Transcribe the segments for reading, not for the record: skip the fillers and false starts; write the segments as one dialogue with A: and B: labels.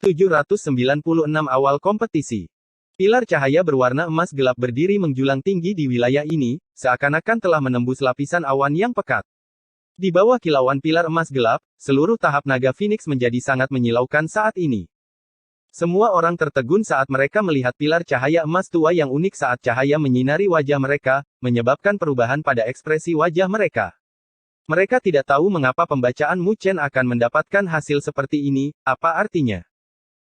A: 796 awal kompetisi. Pilar cahaya berwarna emas gelap berdiri menjulang tinggi di wilayah ini, seakan-akan telah menembus lapisan awan yang pekat. Di bawah kilauan pilar emas gelap, seluruh tahap naga Phoenix menjadi sangat menyilaukan saat ini. Semua orang tertegun saat mereka melihat pilar cahaya emas tua yang unik saat cahaya menyinari wajah mereka, menyebabkan perubahan pada ekspresi wajah mereka. Mereka tidak tahu mengapa pembacaan Mu Chen akan mendapatkan hasil seperti ini, apa artinya?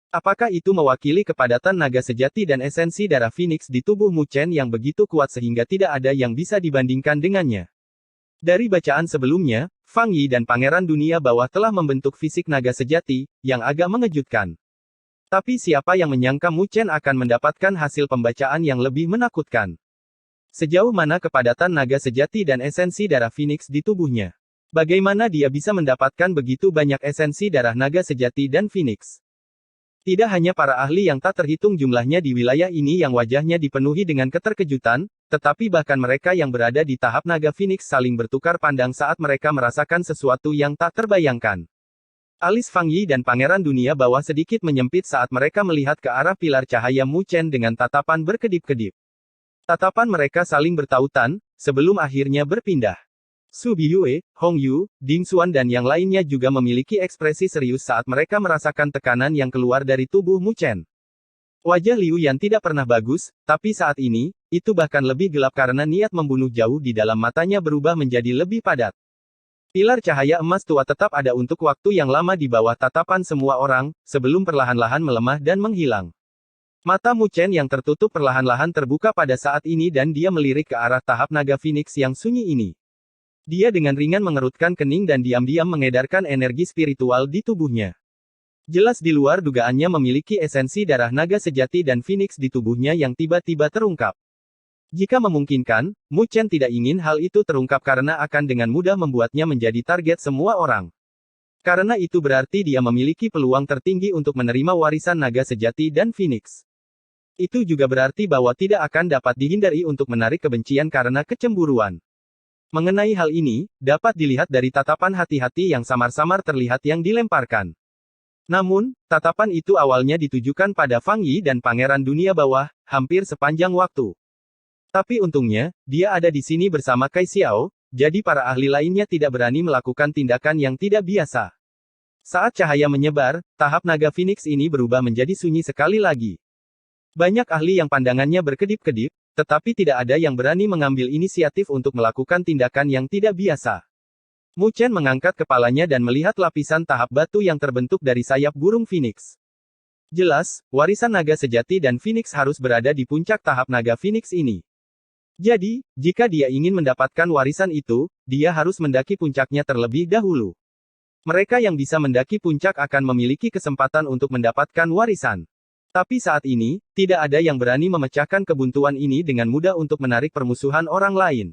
A: Apakah itu mewakili kepadatan naga sejati dan esensi darah Phoenix di tubuh Mu Chen yang begitu kuat sehingga tidak ada yang bisa dibandingkan dengannya? Dari bacaan sebelumnya, Fang Yi dan Pangeran Dunia Bawah telah membentuk fisik naga sejati, yang agak mengejutkan. Tapi siapa yang menyangka Mu Chen akan mendapatkan hasil pembacaan yang lebih menakutkan? Sejauh mana kepadatan naga sejati dan esensi darah Phoenix di tubuhnya? Bagaimana dia bisa mendapatkan begitu banyak esensi darah naga sejati dan Phoenix? Tidak hanya para ahli yang tak terhitung jumlahnya di wilayah ini yang wajahnya dipenuhi dengan keterkejutan, tetapi bahkan mereka yang berada di tahap naga Phoenix saling bertukar pandang saat mereka merasakan sesuatu yang tak terbayangkan. Alis Fang Yi dan Pangeran Dunia Bawah sedikit menyempit saat mereka melihat ke arah pilar cahaya Mu Chen dengan tatapan berkedip-kedip. Tatapan mereka saling bertautan, sebelum akhirnya berpindah. Su Biyue, Hong Yu, Ding Xuan dan yang lainnya juga memiliki ekspresi serius saat mereka merasakan tekanan yang keluar dari tubuh Mu Chen. Wajah Liu Yan tidak pernah bagus, tapi saat ini, itu bahkan lebih gelap karena niat membunuh jauh di dalam matanya berubah menjadi lebih padat. Pilar cahaya emas tua tetap ada untuk waktu yang lama di bawah tatapan semua orang, sebelum perlahan-lahan melemah dan menghilang. Mata Mu Chen yang tertutup perlahan-lahan terbuka pada saat ini dan dia melirik ke arah tahap naga Phoenix yang sunyi ini. Dia dengan ringan mengerutkan kening dan diam-diam mengedarkan energi spiritual di tubuhnya. Jelas di luar dugaannya memiliki esensi darah naga sejati dan Phoenix di tubuhnya yang tiba-tiba terungkap. Jika memungkinkan, Mu Chen tidak ingin hal itu terungkap karena akan dengan mudah membuatnya menjadi target semua orang. Karena itu berarti dia memiliki peluang tertinggi untuk menerima warisan naga sejati dan Phoenix. Itu juga berarti bahwa tidak akan dapat dihindari untuk menarik kebencian karena kecemburuan. Mengenai hal ini, dapat dilihat dari tatapan hati-hati yang samar-samar terlihat yang dilemparkan. Namun, tatapan itu awalnya ditujukan pada Fang Yi dan Pangeran Dunia Bawah, hampir sepanjang waktu. Tapi untungnya, dia ada di sini bersama Kai Xiao, jadi para ahli lainnya tidak berani melakukan tindakan yang tidak biasa. Saat cahaya menyebar, tahap naga Phoenix ini berubah menjadi sunyi sekali lagi. Banyak ahli yang pandangannya berkedip-kedip, tetapi tidak ada yang berani mengambil inisiatif untuk melakukan tindakan yang tidak biasa. Mu Chen mengangkat kepalanya dan melihat lapisan tahap batu yang terbentuk dari sayap burung Phoenix. Jelas, warisan naga sejati dan Phoenix harus berada di puncak tahap naga Phoenix ini. Jadi, jika dia ingin mendapatkan warisan itu, dia harus mendaki puncaknya terlebih dahulu. Mereka yang bisa mendaki puncak akan memiliki kesempatan untuk mendapatkan warisan. Tapi saat ini, tidak ada yang berani memecahkan kebuntuan ini dengan mudah untuk menarik permusuhan orang lain.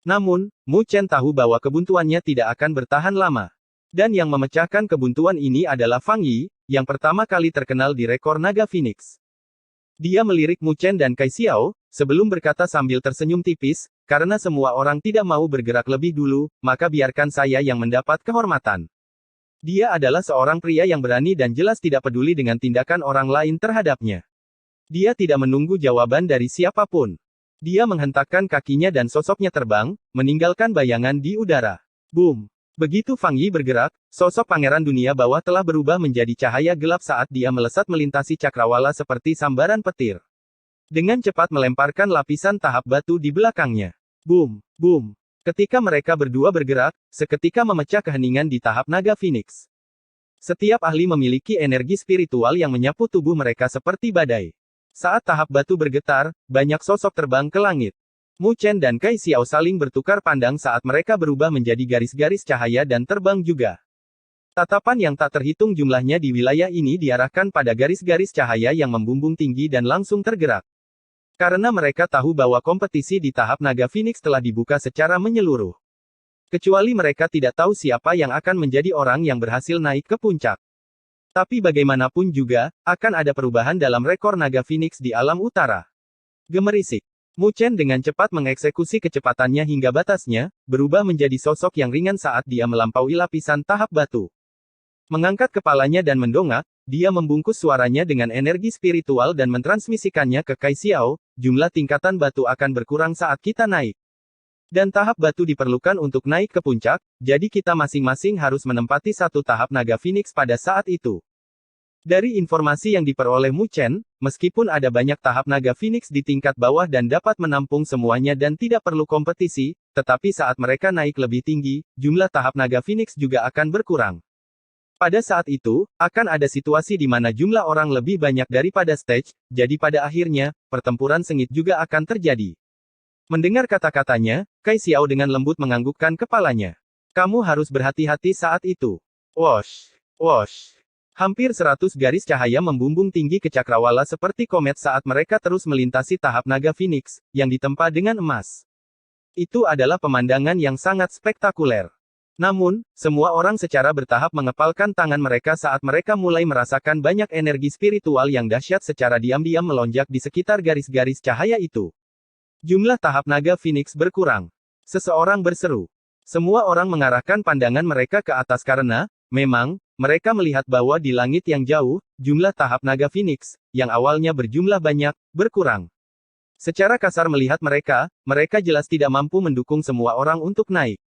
A: Namun, Mu Chen tahu bahwa kebuntuannya tidak akan bertahan lama. Dan yang memecahkan kebuntuan ini adalah Fang Yi, yang pertama kali terkenal di rekor naga Phoenix. Dia melirik Mu Chen dan Kai Xiao, sebelum berkata sambil tersenyum tipis, karena semua orang tidak mau bergerak lebih dulu, maka biarkan saya yang mendapat kehormatan. Dia adalah seorang pria yang berani dan jelas tidak peduli dengan tindakan orang lain terhadapnya. Dia tidak menunggu jawaban dari siapapun. Dia menghentakkan kakinya dan sosoknya terbang, meninggalkan bayangan di udara. Boom! Begitu Fang Yi bergerak, sosok Pangeran Dunia Bawah telah berubah menjadi cahaya gelap saat dia melesat melintasi cakrawala seperti sambaran petir. Dengan cepat melemparkan lapisan tahap batu di belakangnya. Boom! Boom! Ketika mereka berdua bergerak, seketika memecah keheningan di tahap naga Phoenix. Setiap ahli memiliki energi spiritual yang menyapu tubuh mereka seperti badai. Saat tahap batu bergetar, banyak sosok terbang ke langit. Mu Chen dan Kai Xiao saling bertukar pandang saat mereka berubah menjadi garis-garis cahaya dan terbang juga. Tatapan yang tak terhitung jumlahnya di wilayah ini diarahkan pada garis-garis cahaya yang membumbung tinggi dan langsung tergerak. Karena mereka tahu bahwa kompetisi di tahap naga Phoenix telah dibuka secara menyeluruh. Kecuali mereka tidak tahu siapa yang akan menjadi orang yang berhasil naik ke puncak. Tapi bagaimanapun juga, akan ada perubahan dalam rekor naga Phoenix di alam utara. Gemerisik. Mu Chen dengan cepat mengeksekusi kecepatannya hingga batasnya, berubah menjadi sosok yang ringan saat dia melampaui lapisan tahap batu. Mengangkat kepalanya dan mendongak, dia membungkus suaranya dengan energi spiritual dan mentransmisikannya ke Kai Xiao, jumlah tingkatan batu akan berkurang saat kita naik. Dan tahap batu diperlukan untuk naik ke puncak, jadi kita masing-masing harus menempati satu tahap naga Phoenix pada saat itu. Dari informasi yang diperoleh Mu Chen, meskipun ada banyak tahap naga Phoenix di tingkat bawah dan dapat menampung semuanya dan tidak perlu kompetisi, tetapi saat mereka naik lebih tinggi, jumlah tahap naga Phoenix juga akan berkurang. Pada saat itu, akan ada situasi di mana jumlah orang lebih banyak daripada stage, jadi pada akhirnya, pertempuran sengit juga akan terjadi. Mendengar kata-katanya, Kai Xiao dengan lembut menganggukkan kepalanya. Kamu harus berhati-hati saat itu. Wosh! Wosh! Hampir 100 garis cahaya membumbung tinggi ke cakrawala seperti komet saat mereka terus melintasi tahap naga Phoenix, yang ditempa dengan emas. Itu adalah pemandangan yang sangat spektakuler. Namun, semua orang secara bertahap mengepalkan tangan mereka saat mereka mulai merasakan banyak energi spiritual yang dahsyat secara diam-diam melonjak di sekitar garis-garis cahaya itu. Jumlah tahap naga Phoenix berkurang. Seseorang berseru. Semua orang mengarahkan pandangan mereka ke atas karena, memang, mereka melihat bahwa di langit yang jauh, jumlah tahap naga Phoenix, yang awalnya berjumlah banyak, berkurang. Secara kasar melihat mereka jelas tidak mampu mendukung semua orang untuk naik.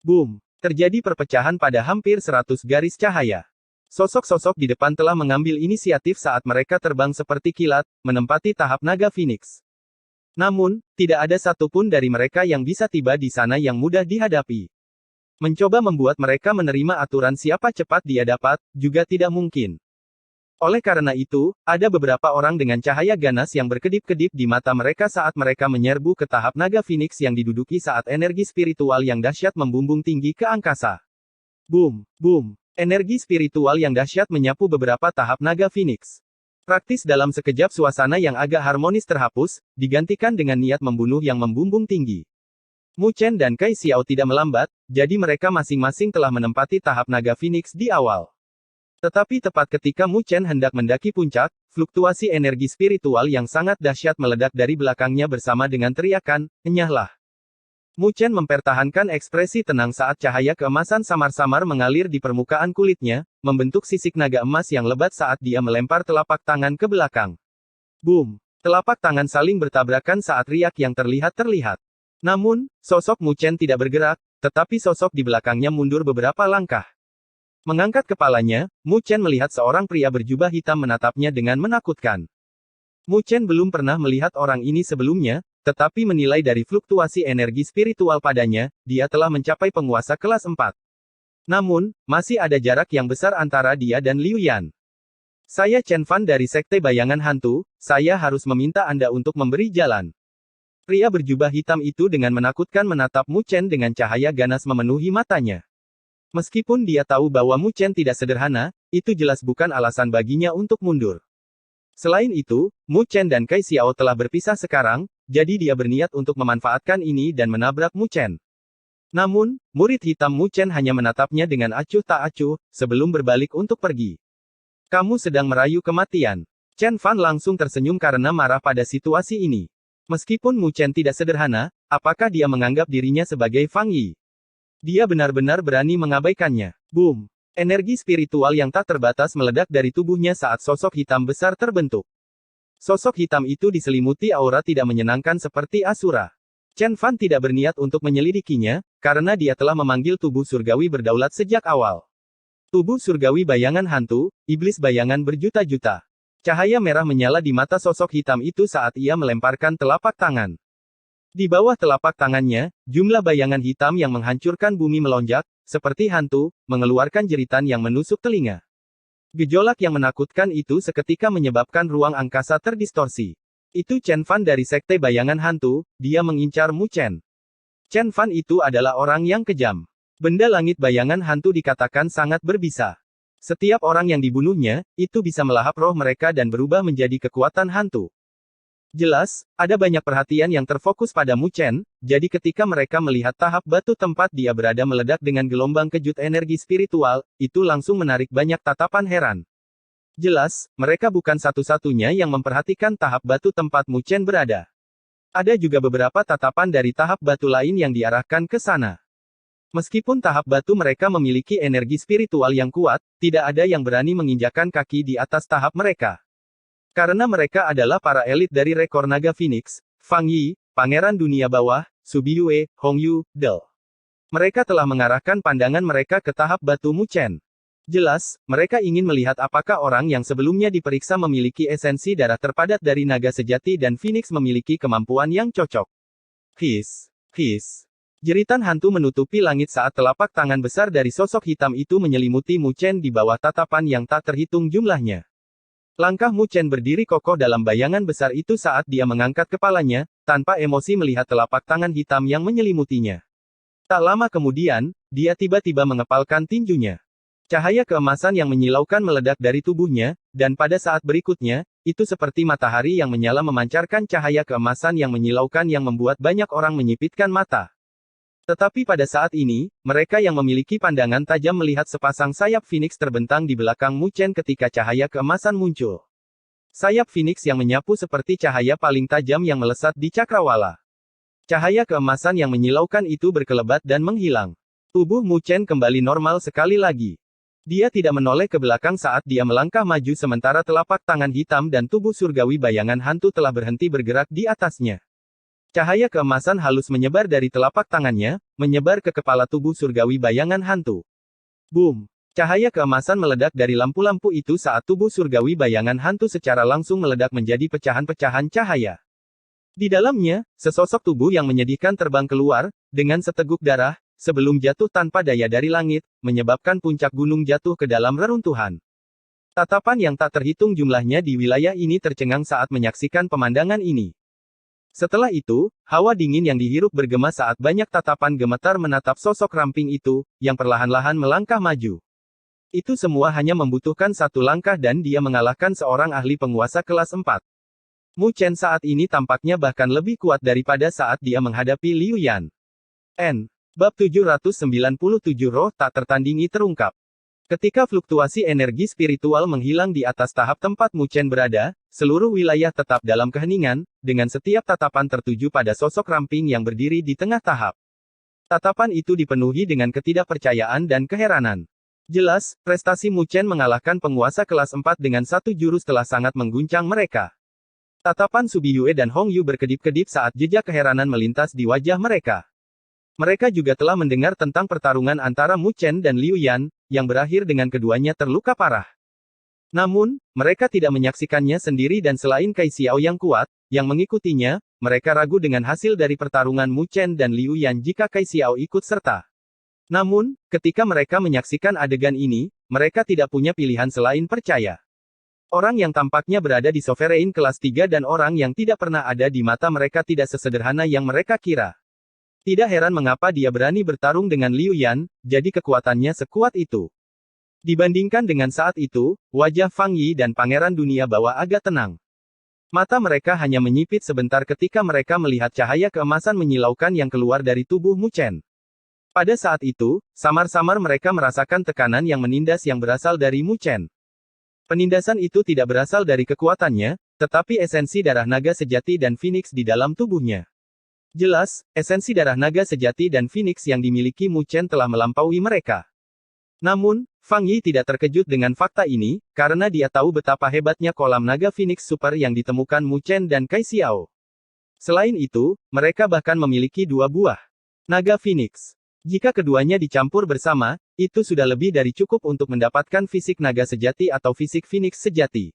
A: Boom! Terjadi perpecahan pada hampir 100 garis cahaya. Sosok-sosok di depan telah mengambil inisiatif saat mereka terbang seperti kilat, menempati tahap naga Phoenix. Namun, tidak ada satupun dari mereka yang bisa tiba di sana yang mudah dihadapi. Mencoba membuat mereka menerima aturan siapa cepat dia dapat, juga tidak mungkin. Oleh karena itu, ada beberapa orang dengan cahaya ganas yang berkedip-kedip di mata mereka saat mereka menyerbu ke tahap naga Phoenix yang diduduki saat energi spiritual yang dahsyat membumbung tinggi ke angkasa. Boom! Boom! Energi spiritual yang dahsyat menyapu beberapa tahap naga Phoenix. Praktis dalam sekejap suasana yang agak harmonis terhapus, digantikan dengan niat membunuh yang membumbung tinggi. Mu Chen dan Kai Xiao tidak melambat, jadi mereka masing-masing telah menempati tahap naga Phoenix di awal. Tetapi tepat ketika Mu Chen hendak mendaki puncak, fluktuasi energi spiritual yang sangat dahsyat meledak dari belakangnya bersama dengan teriakan, "Enyahlah!" Mu Chen mempertahankan ekspresi tenang saat cahaya keemasan samar-samar mengalir di permukaan kulitnya, membentuk sisik naga emas yang lebat saat dia melempar telapak tangan ke belakang. Boom! Telapak tangan saling bertabrakan saat riak yang terlihat. Namun, sosok Mu Chen tidak bergerak, tetapi sosok di belakangnya mundur beberapa langkah. Mengangkat kepalanya, Mu Chen melihat seorang pria berjubah hitam menatapnya dengan menakutkan. Mu Chen belum pernah melihat orang ini sebelumnya, tetapi menilai dari fluktuasi energi spiritual padanya, dia telah mencapai penguasa kelas 4. Namun, masih ada jarak yang besar antara dia dan Liu Yan. Saya Chen Fan dari Sekte Bayangan Hantu, saya harus meminta Anda untuk memberi jalan. Pria berjubah hitam itu dengan menakutkan menatap Mu Chen dengan cahaya ganas memenuhi matanya. Meskipun dia tahu bahwa Mu Chen tidak sederhana, itu jelas bukan alasan baginya untuk mundur. Selain itu, Mu Chen dan Kai Xiao telah berpisah sekarang, jadi dia berniat untuk memanfaatkan ini dan menabrak Mu Chen. Namun, murid hitam Mu Chen hanya menatapnya dengan acuh tak acuh, sebelum berbalik untuk pergi. Kamu sedang merayu kematian. Chen Fan langsung tersenyum karena marah pada situasi ini. Meskipun Mu Chen tidak sederhana, apakah dia menganggap dirinya sebagai Fang Yi? Dia benar-benar berani mengabaikannya. Boom! Energi spiritual yang tak terbatas meledak dari tubuhnya saat sosok hitam besar terbentuk. Sosok hitam itu diselimuti aura tidak menyenangkan seperti Asura. Chen Fan tidak berniat untuk menyelidikinya, karena dia telah memanggil tubuh surgawi berdaulat sejak awal. Tubuh surgawi bayangan hantu, iblis bayangan berjuta-juta. Cahaya merah menyala di mata sosok hitam itu saat ia melemparkan telapak tangan. Di bawah telapak tangannya, jumlah bayangan hitam yang menghancurkan bumi melonjak, seperti hantu, mengeluarkan jeritan yang menusuk telinga. Gejolak yang menakutkan itu seketika menyebabkan ruang angkasa terdistorsi. Itu Chen Fan dari Sekte Bayangan Hantu, dia mengincar Mu Chen. Chen Fan itu adalah orang yang kejam. Benda langit bayangan hantu dikatakan sangat berbisa. Setiap orang yang dibunuhnya, itu bisa melahap roh mereka dan berubah menjadi kekuatan hantu. Jelas, ada banyak perhatian yang terfokus pada Mu Chen, jadi ketika mereka melihat tahap batu tempat dia berada meledak dengan gelombang kejut energi spiritual, itu langsung menarik banyak tatapan heran. Jelas, mereka bukan satu-satunya yang memperhatikan tahap batu tempat Mu Chen berada. Ada juga beberapa tatapan dari tahap batu lain yang diarahkan ke sana. Meskipun tahap batu mereka memiliki energi spiritual yang kuat, tidak ada yang berani menginjakkan kaki di atas tahap mereka. Karena mereka adalah para elit dari rekor naga Phoenix, Fang Yi, Pangeran Dunia Bawah, Subiyue, Hongyu, Del. Mereka telah mengarahkan pandangan mereka ke tahap batu Mu Chen. Jelas, mereka ingin melihat apakah orang yang sebelumnya diperiksa memiliki esensi darah terpadat dari naga sejati dan Phoenix memiliki kemampuan yang cocok. His. Jeritan hantu menutupi langit saat telapak tangan besar dari sosok hitam itu menyelimuti Mu Chen di bawah tatapan yang tak terhitung jumlahnya. Langkah Mu Chen berdiri kokoh dalam bayangan besar itu saat dia mengangkat kepalanya, tanpa emosi melihat telapak tangan hitam yang menyelimutinya. Tak lama kemudian, dia tiba-tiba mengepalkan tinjunya. Cahaya keemasan yang menyilaukan meledak dari tubuhnya, dan pada saat berikutnya, itu seperti matahari yang menyala memancarkan cahaya keemasan yang menyilaukan yang membuat banyak orang menyipitkan mata. Tetapi pada saat ini, mereka yang memiliki pandangan tajam melihat sepasang sayap Phoenix terbentang di belakang Mu Chen ketika cahaya keemasan muncul. Sayap Phoenix yang menyapu seperti cahaya paling tajam yang melesat di cakrawala. Cahaya keemasan yang menyilaukan itu berkelebat dan menghilang. Tubuh Mu Chen kembali normal sekali lagi. Dia tidak menoleh ke belakang saat dia melangkah maju sementara telapak tangan hitam dan tubuh surgawi bayangan hantu telah berhenti bergerak di atasnya. Cahaya keemasan halus menyebar dari telapak tangannya, menyebar ke kepala tubuh surgawi bayangan hantu. Boom! Cahaya keemasan meledak dari lampu-lampu itu saat tubuh surgawi bayangan hantu secara langsung meledak menjadi pecahan-pecahan cahaya. Di dalamnya, sesosok tubuh yang menyedihkan terbang keluar, dengan seteguk darah, sebelum jatuh tanpa daya dari langit, menyebabkan puncak gunung jatuh ke dalam reruntuhan. Tatapan yang tak terhitung jumlahnya di wilayah ini tercengang saat menyaksikan pemandangan ini. Setelah itu, hawa dingin yang dihirup bergema saat banyak tatapan gemetar menatap sosok ramping itu, yang perlahan-lahan melangkah maju. Itu semua hanya membutuhkan satu langkah dan dia mengalahkan seorang ahli penguasa kelas 4. Mu Chen saat ini tampaknya bahkan lebih kuat daripada saat dia menghadapi Liu Yan. Bab 797 Roh Tak Tertandingi terungkap. Ketika fluktuasi energi spiritual menghilang di atas tahap tempat Mu Chen berada, seluruh wilayah tetap dalam keheningan, dengan setiap tatapan tertuju pada sosok ramping yang berdiri di tengah tahap. Tatapan itu dipenuhi dengan ketidakpercayaan dan keheranan. Jelas, prestasi Mu Chen mengalahkan penguasa kelas 4 dengan satu jurus telah sangat mengguncang mereka. Tatapan Subiyue dan Hongyu berkedip-kedip saat jejak keheranan melintas di wajah mereka. Mereka juga telah mendengar tentang pertarungan antara Mu Chen dan Liu Yan, yang berakhir dengan keduanya terluka parah. Namun, mereka tidak menyaksikannya sendiri dan selain Kai Xiao yang kuat, yang mengikutinya, mereka ragu dengan hasil dari pertarungan Mu Chen dan Liu Yan jika Kai Xiao ikut serta. Namun, ketika mereka menyaksikan adegan ini, mereka tidak punya pilihan selain percaya. Orang yang tampaknya berada di Sovereign kelas 3 dan orang yang tidak pernah ada di mata mereka tidak sesederhana yang mereka kira. Tidak heran mengapa dia berani bertarung dengan Liu Yan, jadi kekuatannya sekuat itu. Dibandingkan dengan saat itu, wajah Fang Yi dan Pangeran Dunia Bawah agak tenang. Mata mereka hanya menyipit sebentar ketika mereka melihat cahaya keemasan menyilaukan yang keluar dari tubuh Mu Chen. Pada saat itu, samar-samar mereka merasakan tekanan yang menindas yang berasal dari Mu Chen. Penindasan itu tidak berasal dari kekuatannya, tetapi esensi darah naga sejati dan Phoenix di dalam tubuhnya. Jelas, esensi darah naga sejati dan Phoenix yang dimiliki Mu Chen telah melampaui mereka. Namun, Fang Yi tidak terkejut dengan fakta ini, karena dia tahu betapa hebatnya kolam naga Phoenix Super yang ditemukan Mu Chen dan Kai Xiao. Selain itu, mereka bahkan memiliki dua buah naga Phoenix. Jika keduanya dicampur bersama, itu sudah lebih dari cukup untuk mendapatkan fisik naga sejati atau fisik Phoenix sejati.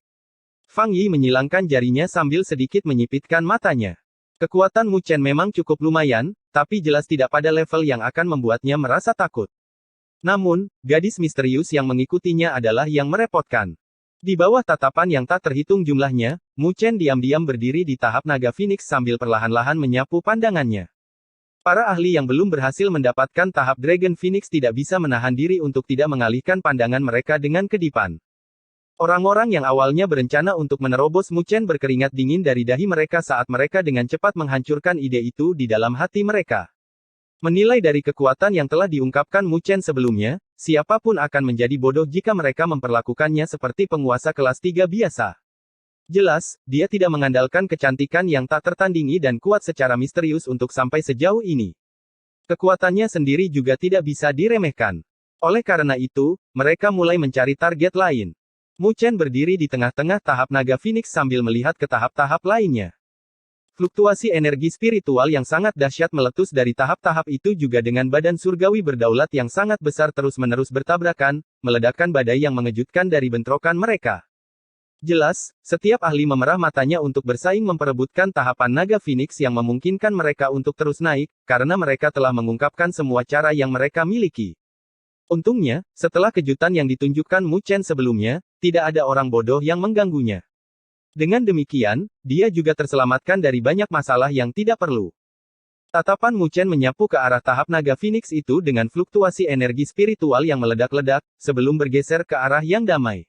A: Fang Yi menyilangkan jarinya sambil sedikit menyipitkan matanya. Kekuatan Mu Chen memang cukup lumayan, tapi jelas tidak pada level yang akan membuatnya merasa takut. Namun, gadis misterius yang mengikutinya adalah yang merepotkan. Di bawah tatapan yang tak terhitung jumlahnya, Mu Chen diam-diam berdiri di tahap naga Phoenix sambil perlahan-lahan menyapu pandangannya. Para ahli yang belum berhasil mendapatkan tahap Dragon Phoenix tidak bisa menahan diri untuk tidak mengalihkan pandangan mereka dengan kedipan. Orang-orang yang awalnya berencana untuk menerobos Mu Chen berkeringat dingin dari dahi mereka saat mereka dengan cepat menghancurkan ide itu di dalam hati mereka. Menilai dari kekuatan yang telah diungkapkan Mu Chen sebelumnya, siapapun akan menjadi bodoh jika mereka memperlakukannya seperti penguasa kelas 3 biasa. Jelas, dia tidak mengandalkan kecantikan yang tak tertandingi dan kuat secara misterius untuk sampai sejauh ini. Kekuatannya sendiri juga tidak bisa diremehkan. Oleh karena itu, mereka mulai mencari target lain. Mu Chen berdiri di tengah-tengah tahap naga Phoenix sambil melihat ke tahap-tahap lainnya. Fluktuasi energi spiritual yang sangat dahsyat meletus dari tahap-tahap itu juga dengan badan surgawi berdaulat yang sangat besar terus-menerus bertabrakan, meledakkan badai yang mengejutkan dari bentrokan mereka. Jelas, setiap ahli memerah matanya untuk bersaing memperebutkan tahapan naga Phoenix yang memungkinkan mereka untuk terus naik, karena mereka telah mengungkapkan semua cara yang mereka miliki. Untungnya, setelah kejutan yang ditunjukkan Mu Chen sebelumnya, tidak ada orang bodoh yang mengganggunya. Dengan demikian, dia juga terselamatkan dari banyak masalah yang tidak perlu. Tatapan Mu Chen menyapu ke arah tahap naga Phoenix itu dengan fluktuasi energi spiritual yang meledak-ledak, sebelum bergeser ke arah yang damai.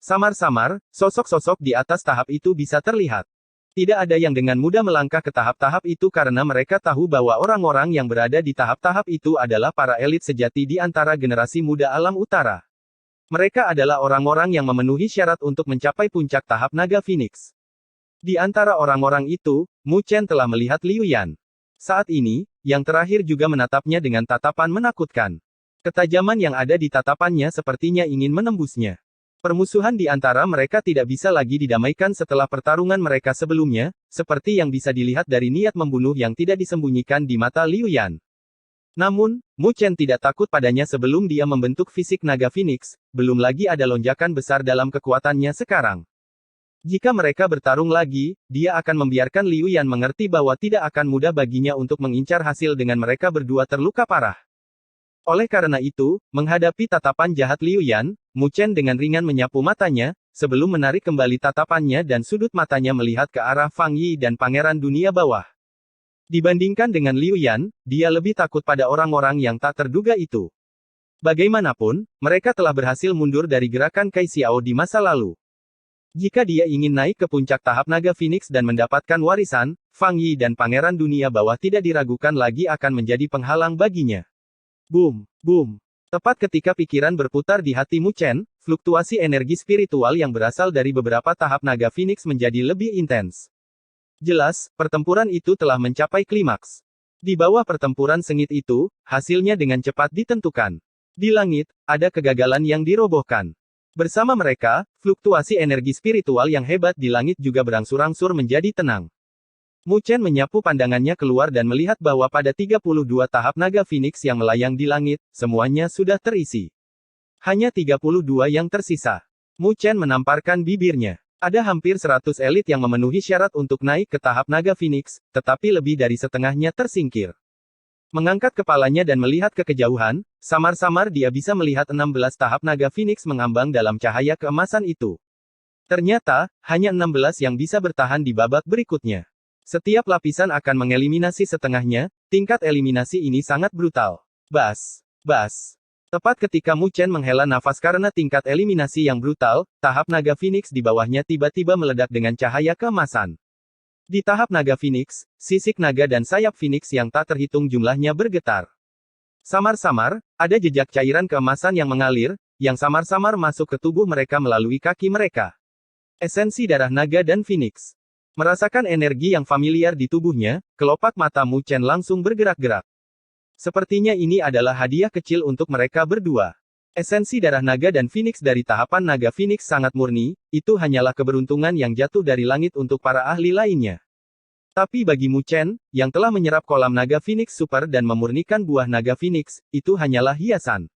A: Samar-samar, sosok-sosok di atas tahap itu bisa terlihat. Tidak ada yang dengan mudah melangkah ke tahap-tahap itu karena mereka tahu bahwa orang-orang yang berada di tahap-tahap itu adalah para elit sejati di antara generasi muda alam utara. Mereka adalah orang-orang yang memenuhi syarat untuk mencapai puncak tahap naga Phoenix. Di antara orang-orang itu, Mu Chen telah melihat Liu Yan. Saat ini, yang terakhir juga menatapnya dengan tatapan menakutkan. Ketajaman yang ada di tatapannya sepertinya ingin menembusnya. Permusuhan di antara mereka tidak bisa lagi didamaikan setelah pertarungan mereka sebelumnya, seperti yang bisa dilihat dari niat membunuh yang tidak disembunyikan di mata Liu Yan. Namun, Mu Chen tidak takut padanya sebelum dia membentuk fisik naga Phoenix, belum lagi ada lonjakan besar dalam kekuatannya sekarang. Jika mereka bertarung lagi, dia akan membiarkan Liu Yan mengerti bahwa tidak akan mudah baginya untuk mengincar hasil dengan mereka berdua terluka parah. Oleh karena itu, menghadapi tatapan jahat Liu Yan, Mu Chen dengan ringan menyapu matanya, sebelum menarik kembali tatapannya dan sudut matanya melihat ke arah Fang Yi dan Pangeran Dunia Bawah. Dibandingkan dengan Liu Yan, dia lebih takut pada orang-orang yang tak terduga itu. Bagaimanapun, mereka telah berhasil mundur dari gerakan Kai Xiao di masa lalu. Jika dia ingin naik ke puncak tahap naga Phoenix dan mendapatkan warisan, Fang Yi dan Pangeran Dunia Bawah tidak diragukan lagi akan menjadi penghalang baginya. Boom, boom. Tepat ketika pikiran berputar di hati Mu Chen, fluktuasi energi spiritual yang berasal dari beberapa tahap naga Phoenix menjadi lebih intens. Jelas, pertempuran itu telah mencapai klimaks. Di bawah pertempuran sengit itu, hasilnya dengan cepat ditentukan. Di langit, ada kegagalan yang dirobohkan. Bersama mereka, fluktuasi energi spiritual yang hebat di langit juga berangsur-angsur menjadi tenang. Mu Chen menyapu pandangannya keluar dan melihat bahwa pada 32 tahap naga Phoenix yang melayang di langit, semuanya sudah terisi. Hanya 32 yang tersisa. Mu Chen menamparkan bibirnya. Ada hampir 100 elit yang memenuhi syarat untuk naik ke tahap naga Phoenix, tetapi lebih dari setengahnya tersingkir. Mengangkat kepalanya dan melihat ke kejauhan, samar-samar dia bisa melihat 16 tahap naga Phoenix mengambang dalam cahaya keemasan itu. Ternyata, hanya 16 yang bisa bertahan di babak berikutnya. Setiap lapisan akan mengeliminasi setengahnya, tingkat eliminasi ini sangat brutal. Bas. Bas. Tepat ketika Mu Chen menghela nafas karena tingkat eliminasi yang brutal, tahap naga Phoenix di bawahnya tiba-tiba meledak dengan cahaya keemasan. Di tahap naga Phoenix, sisik naga dan sayap Phoenix yang tak terhitung jumlahnya bergetar. Samar-samar, ada jejak cairan keemasan yang mengalir, yang samar-samar masuk ke tubuh mereka melalui kaki mereka. Esensi darah naga dan Phoenix. Merasakan energi yang familiar di tubuhnya, kelopak mata Mu Chen langsung bergerak-gerak. Sepertinya ini adalah hadiah kecil untuk mereka berdua. Esensi darah naga dan Phoenix dari tahapan naga Phoenix sangat murni, itu hanyalah keberuntungan yang jatuh dari langit untuk para ahli lainnya. Tapi bagi Mu Chen, yang telah menyerap kolam naga Phoenix Super dan memurnikan buah naga Phoenix, itu hanyalah hiasan.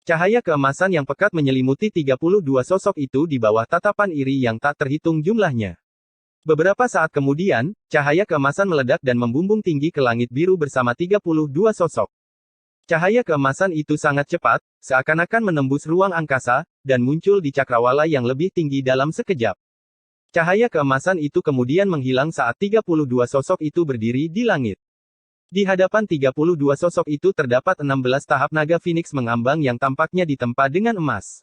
A: Cahaya keemasan yang pekat menyelimuti 32 sosok itu di bawah tatapan iri yang tak terhitung jumlahnya. Beberapa saat kemudian, cahaya keemasan meledak dan membumbung tinggi ke langit biru bersama 32 sosok. Cahaya keemasan itu sangat cepat, seakan-akan menembus ruang angkasa, dan muncul di cakrawala yang lebih tinggi dalam sekejap. Cahaya keemasan itu kemudian menghilang saat 32 sosok itu berdiri di langit. Di hadapan 32 sosok itu terdapat 16 tahap naga Phoenix mengambang yang tampaknya ditempa dengan emas.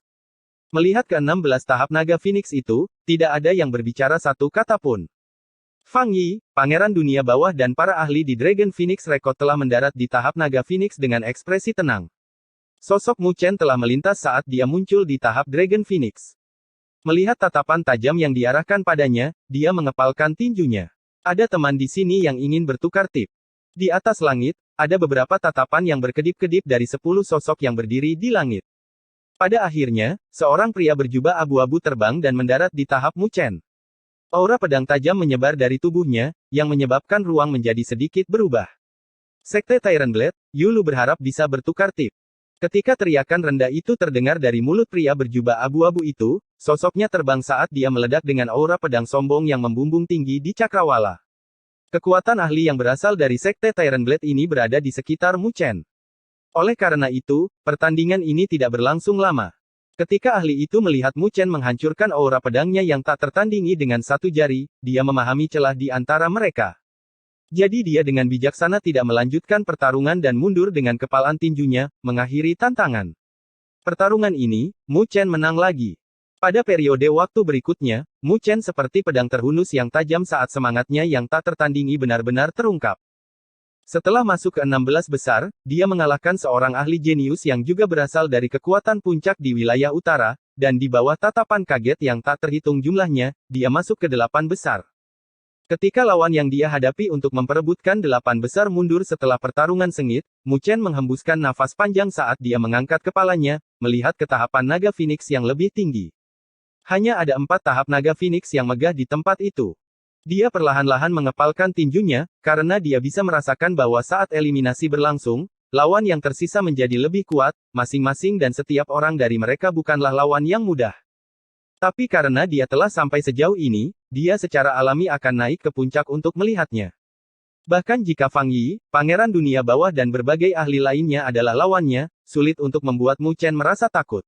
A: Melihat ke-16 tahap naga Phoenix itu, tidak ada yang berbicara satu kata pun. Fang Yi, Pangeran Dunia Bawah dan para ahli di Dragon Phoenix Record telah mendarat di tahap naga Phoenix dengan ekspresi tenang. Sosok Mu Chen telah melintas saat dia muncul di tahap Dragon Phoenix. Melihat tatapan tajam yang diarahkan padanya, dia mengepalkan tinjunya. Ada teman di sini yang ingin bertukar tip. Di atas langit, ada beberapa tatapan yang berkedip-kedip dari 10 sosok yang berdiri di langit. Pada akhirnya, seorang pria berjubah abu-abu terbang dan mendarat di tahap Mu Chen. Aura pedang tajam menyebar dari tubuhnya, yang menyebabkan ruang menjadi sedikit berubah. Sekte Tyrant Blade, Yu Lu berharap bisa bertukar tip. Ketika teriakan rendah itu terdengar dari mulut pria berjubah abu-abu itu, sosoknya terbang saat dia meledak dengan aura pedang sombong yang membumbung tinggi di cakrawala. Kekuatan ahli yang berasal dari Sekte Tyrant Blade ini berada di sekitar Mu Chen. Oleh karena itu, pertandingan ini tidak berlangsung lama. Ketika ahli itu melihat Mu Chen menghancurkan aura pedangnya yang tak tertandingi dengan satu jari, dia memahami celah di antara mereka. Jadi dia dengan bijaksana tidak melanjutkan pertarungan dan mundur dengan kepalan tinjunya, mengakhiri tantangan. Pertarungan ini, Mu Chen menang lagi. Pada periode waktu berikutnya, Mu Chen seperti pedang terhunus yang tajam saat semangatnya yang tak tertandingi benar-benar terungkap. Setelah masuk ke 16 besar, dia mengalahkan seorang ahli jenius yang juga berasal dari kekuatan puncak di wilayah utara, dan di bawah tatapan kaget yang tak terhitung jumlahnya, dia masuk ke 8 besar. Ketika lawan yang dia hadapi untuk memperebutkan 8 besar mundur setelah pertarungan sengit, Mu Chen menghembuskan nafas panjang saat dia mengangkat kepalanya, melihat ke tahapan naga Phoenix yang lebih tinggi. Hanya ada 4 tahap naga Phoenix yang megah di tempat itu. Dia perlahan-lahan mengepalkan tinjunya, karena dia bisa merasakan bahwa saat eliminasi berlangsung, lawan yang tersisa menjadi lebih kuat, masing-masing dan setiap orang dari mereka bukanlah lawan yang mudah. Tapi karena dia telah sampai sejauh ini, dia secara alami akan naik ke puncak untuk melihatnya. Bahkan jika Fang Yi, Pangeran Dunia Bawah dan berbagai ahli lainnya adalah lawannya, sulit untuk membuat Mu Chen merasa takut.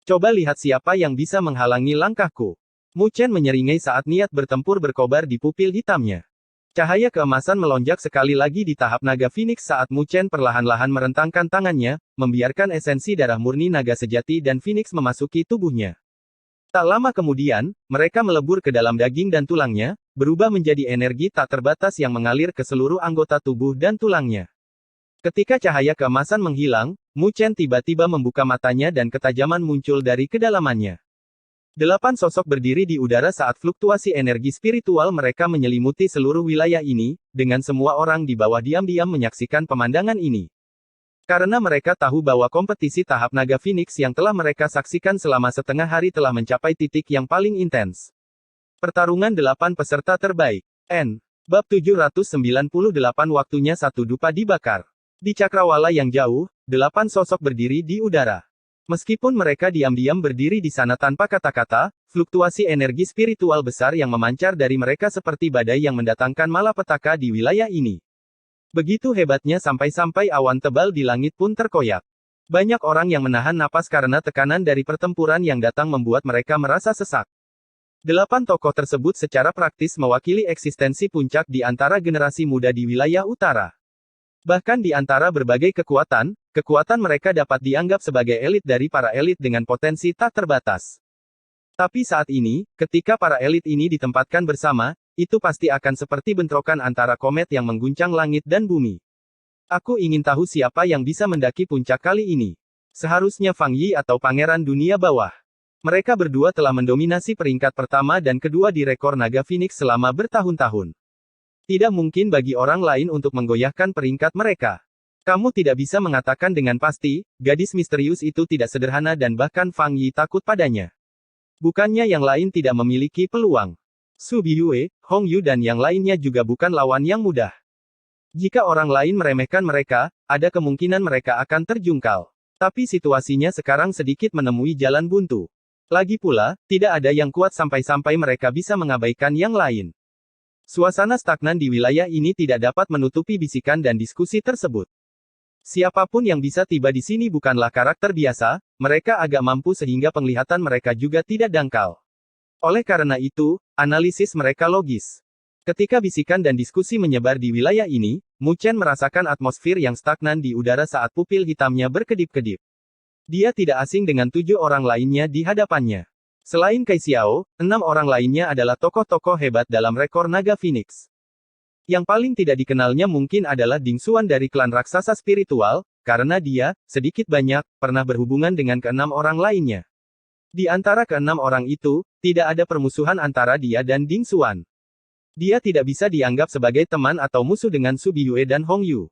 A: Coba lihat siapa yang bisa menghalangi langkahku. Mu Chen menyeringai saat niat bertempur berkobar di pupil hitamnya. Cahaya keemasan melonjak sekali lagi di tahap naga Phoenix saat Mu Chen perlahan-lahan merentangkan tangannya, membiarkan esensi darah murni naga sejati dan Phoenix memasuki tubuhnya. Tak lama kemudian, mereka melebur ke dalam daging dan tulangnya, berubah menjadi energi tak terbatas yang mengalir ke seluruh anggota tubuh dan tulangnya. Ketika cahaya keemasan menghilang, Mu Chen tiba-tiba membuka matanya dan ketajaman muncul dari kedalamannya. 8 sosok berdiri di udara saat fluktuasi energi spiritual mereka menyelimuti seluruh wilayah ini, dengan semua orang di bawah diam-diam menyaksikan pemandangan ini. Karena mereka tahu bahwa kompetisi tahap naga Phoenix yang telah mereka saksikan selama setengah hari telah mencapai titik yang paling intens. Pertarungan 8 peserta terbaik. Bab 798 waktunya satu dupa dibakar. Di cakrawala yang jauh, 8 sosok berdiri di udara. Meskipun mereka diam-diam berdiri di sana tanpa kata-kata, fluktuasi energi spiritual besar yang memancar dari mereka seperti badai yang mendatangkan malapetaka di wilayah ini. Begitu hebatnya sampai-sampai awan tebal di langit pun terkoyak. Banyak orang yang menahan napas karena tekanan dari pertempuran yang datang membuat mereka merasa sesak. 8 tokoh tersebut secara praktis mewakili eksistensi puncak di antara generasi muda di wilayah utara. Bahkan di antara berbagai kekuatan, kekuatan mereka dapat dianggap sebagai elit dari para elit dengan potensi tak terbatas. Tapi saat ini, ketika para elit ini ditempatkan bersama, itu pasti akan seperti bentrokan antara komet yang mengguncang langit dan bumi. Aku ingin tahu siapa yang bisa mendaki puncak kali ini. Seharusnya Fang Yi atau Pangeran Dunia Bawah. Mereka berdua telah mendominasi peringkat pertama dan kedua di rekor naga Phoenix selama bertahun-tahun. Tidak mungkin bagi orang lain untuk menggoyahkan peringkat mereka. Kamu tidak bisa mengatakan dengan pasti, gadis misterius itu tidak sederhana dan bahkan Fang Yi takut padanya. Bukannya yang lain tidak memiliki peluang. Su Biyue, Hong Yu dan yang lainnya juga bukan lawan yang mudah. Jika orang lain meremehkan mereka, ada kemungkinan mereka akan terjungkal. Tapi situasinya sekarang sedikit menemui jalan buntu. Lagi pula, tidak ada yang kuat sampai-sampai mereka bisa mengabaikan yang lain. Suasana stagnan di wilayah ini tidak dapat menutupi bisikan dan diskusi tersebut. Siapapun yang bisa tiba di sini bukanlah karakter biasa, mereka agak mampu sehingga penglihatan mereka juga tidak dangkal. Oleh karena itu, analisis mereka logis. Ketika bisikan dan diskusi menyebar di wilayah ini, Mu Chen merasakan atmosfer yang stagnan di udara saat pupil hitamnya berkedip-kedip. Dia tidak asing dengan 7 orang lainnya di hadapannya. Selain Kai Xiao, 6 orang lainnya adalah tokoh-tokoh hebat dalam rekor naga Phoenix. Yang paling tidak dikenalnya mungkin adalah Ding Xuan dari klan raksasa spiritual, karena dia, sedikit banyak, pernah berhubungan dengan ke-6 orang lainnya. Di antara ke-6 orang itu, tidak ada permusuhan antara dia dan Ding Xuan. Dia tidak bisa dianggap sebagai teman atau musuh dengan Su Biyue dan Hong Yu.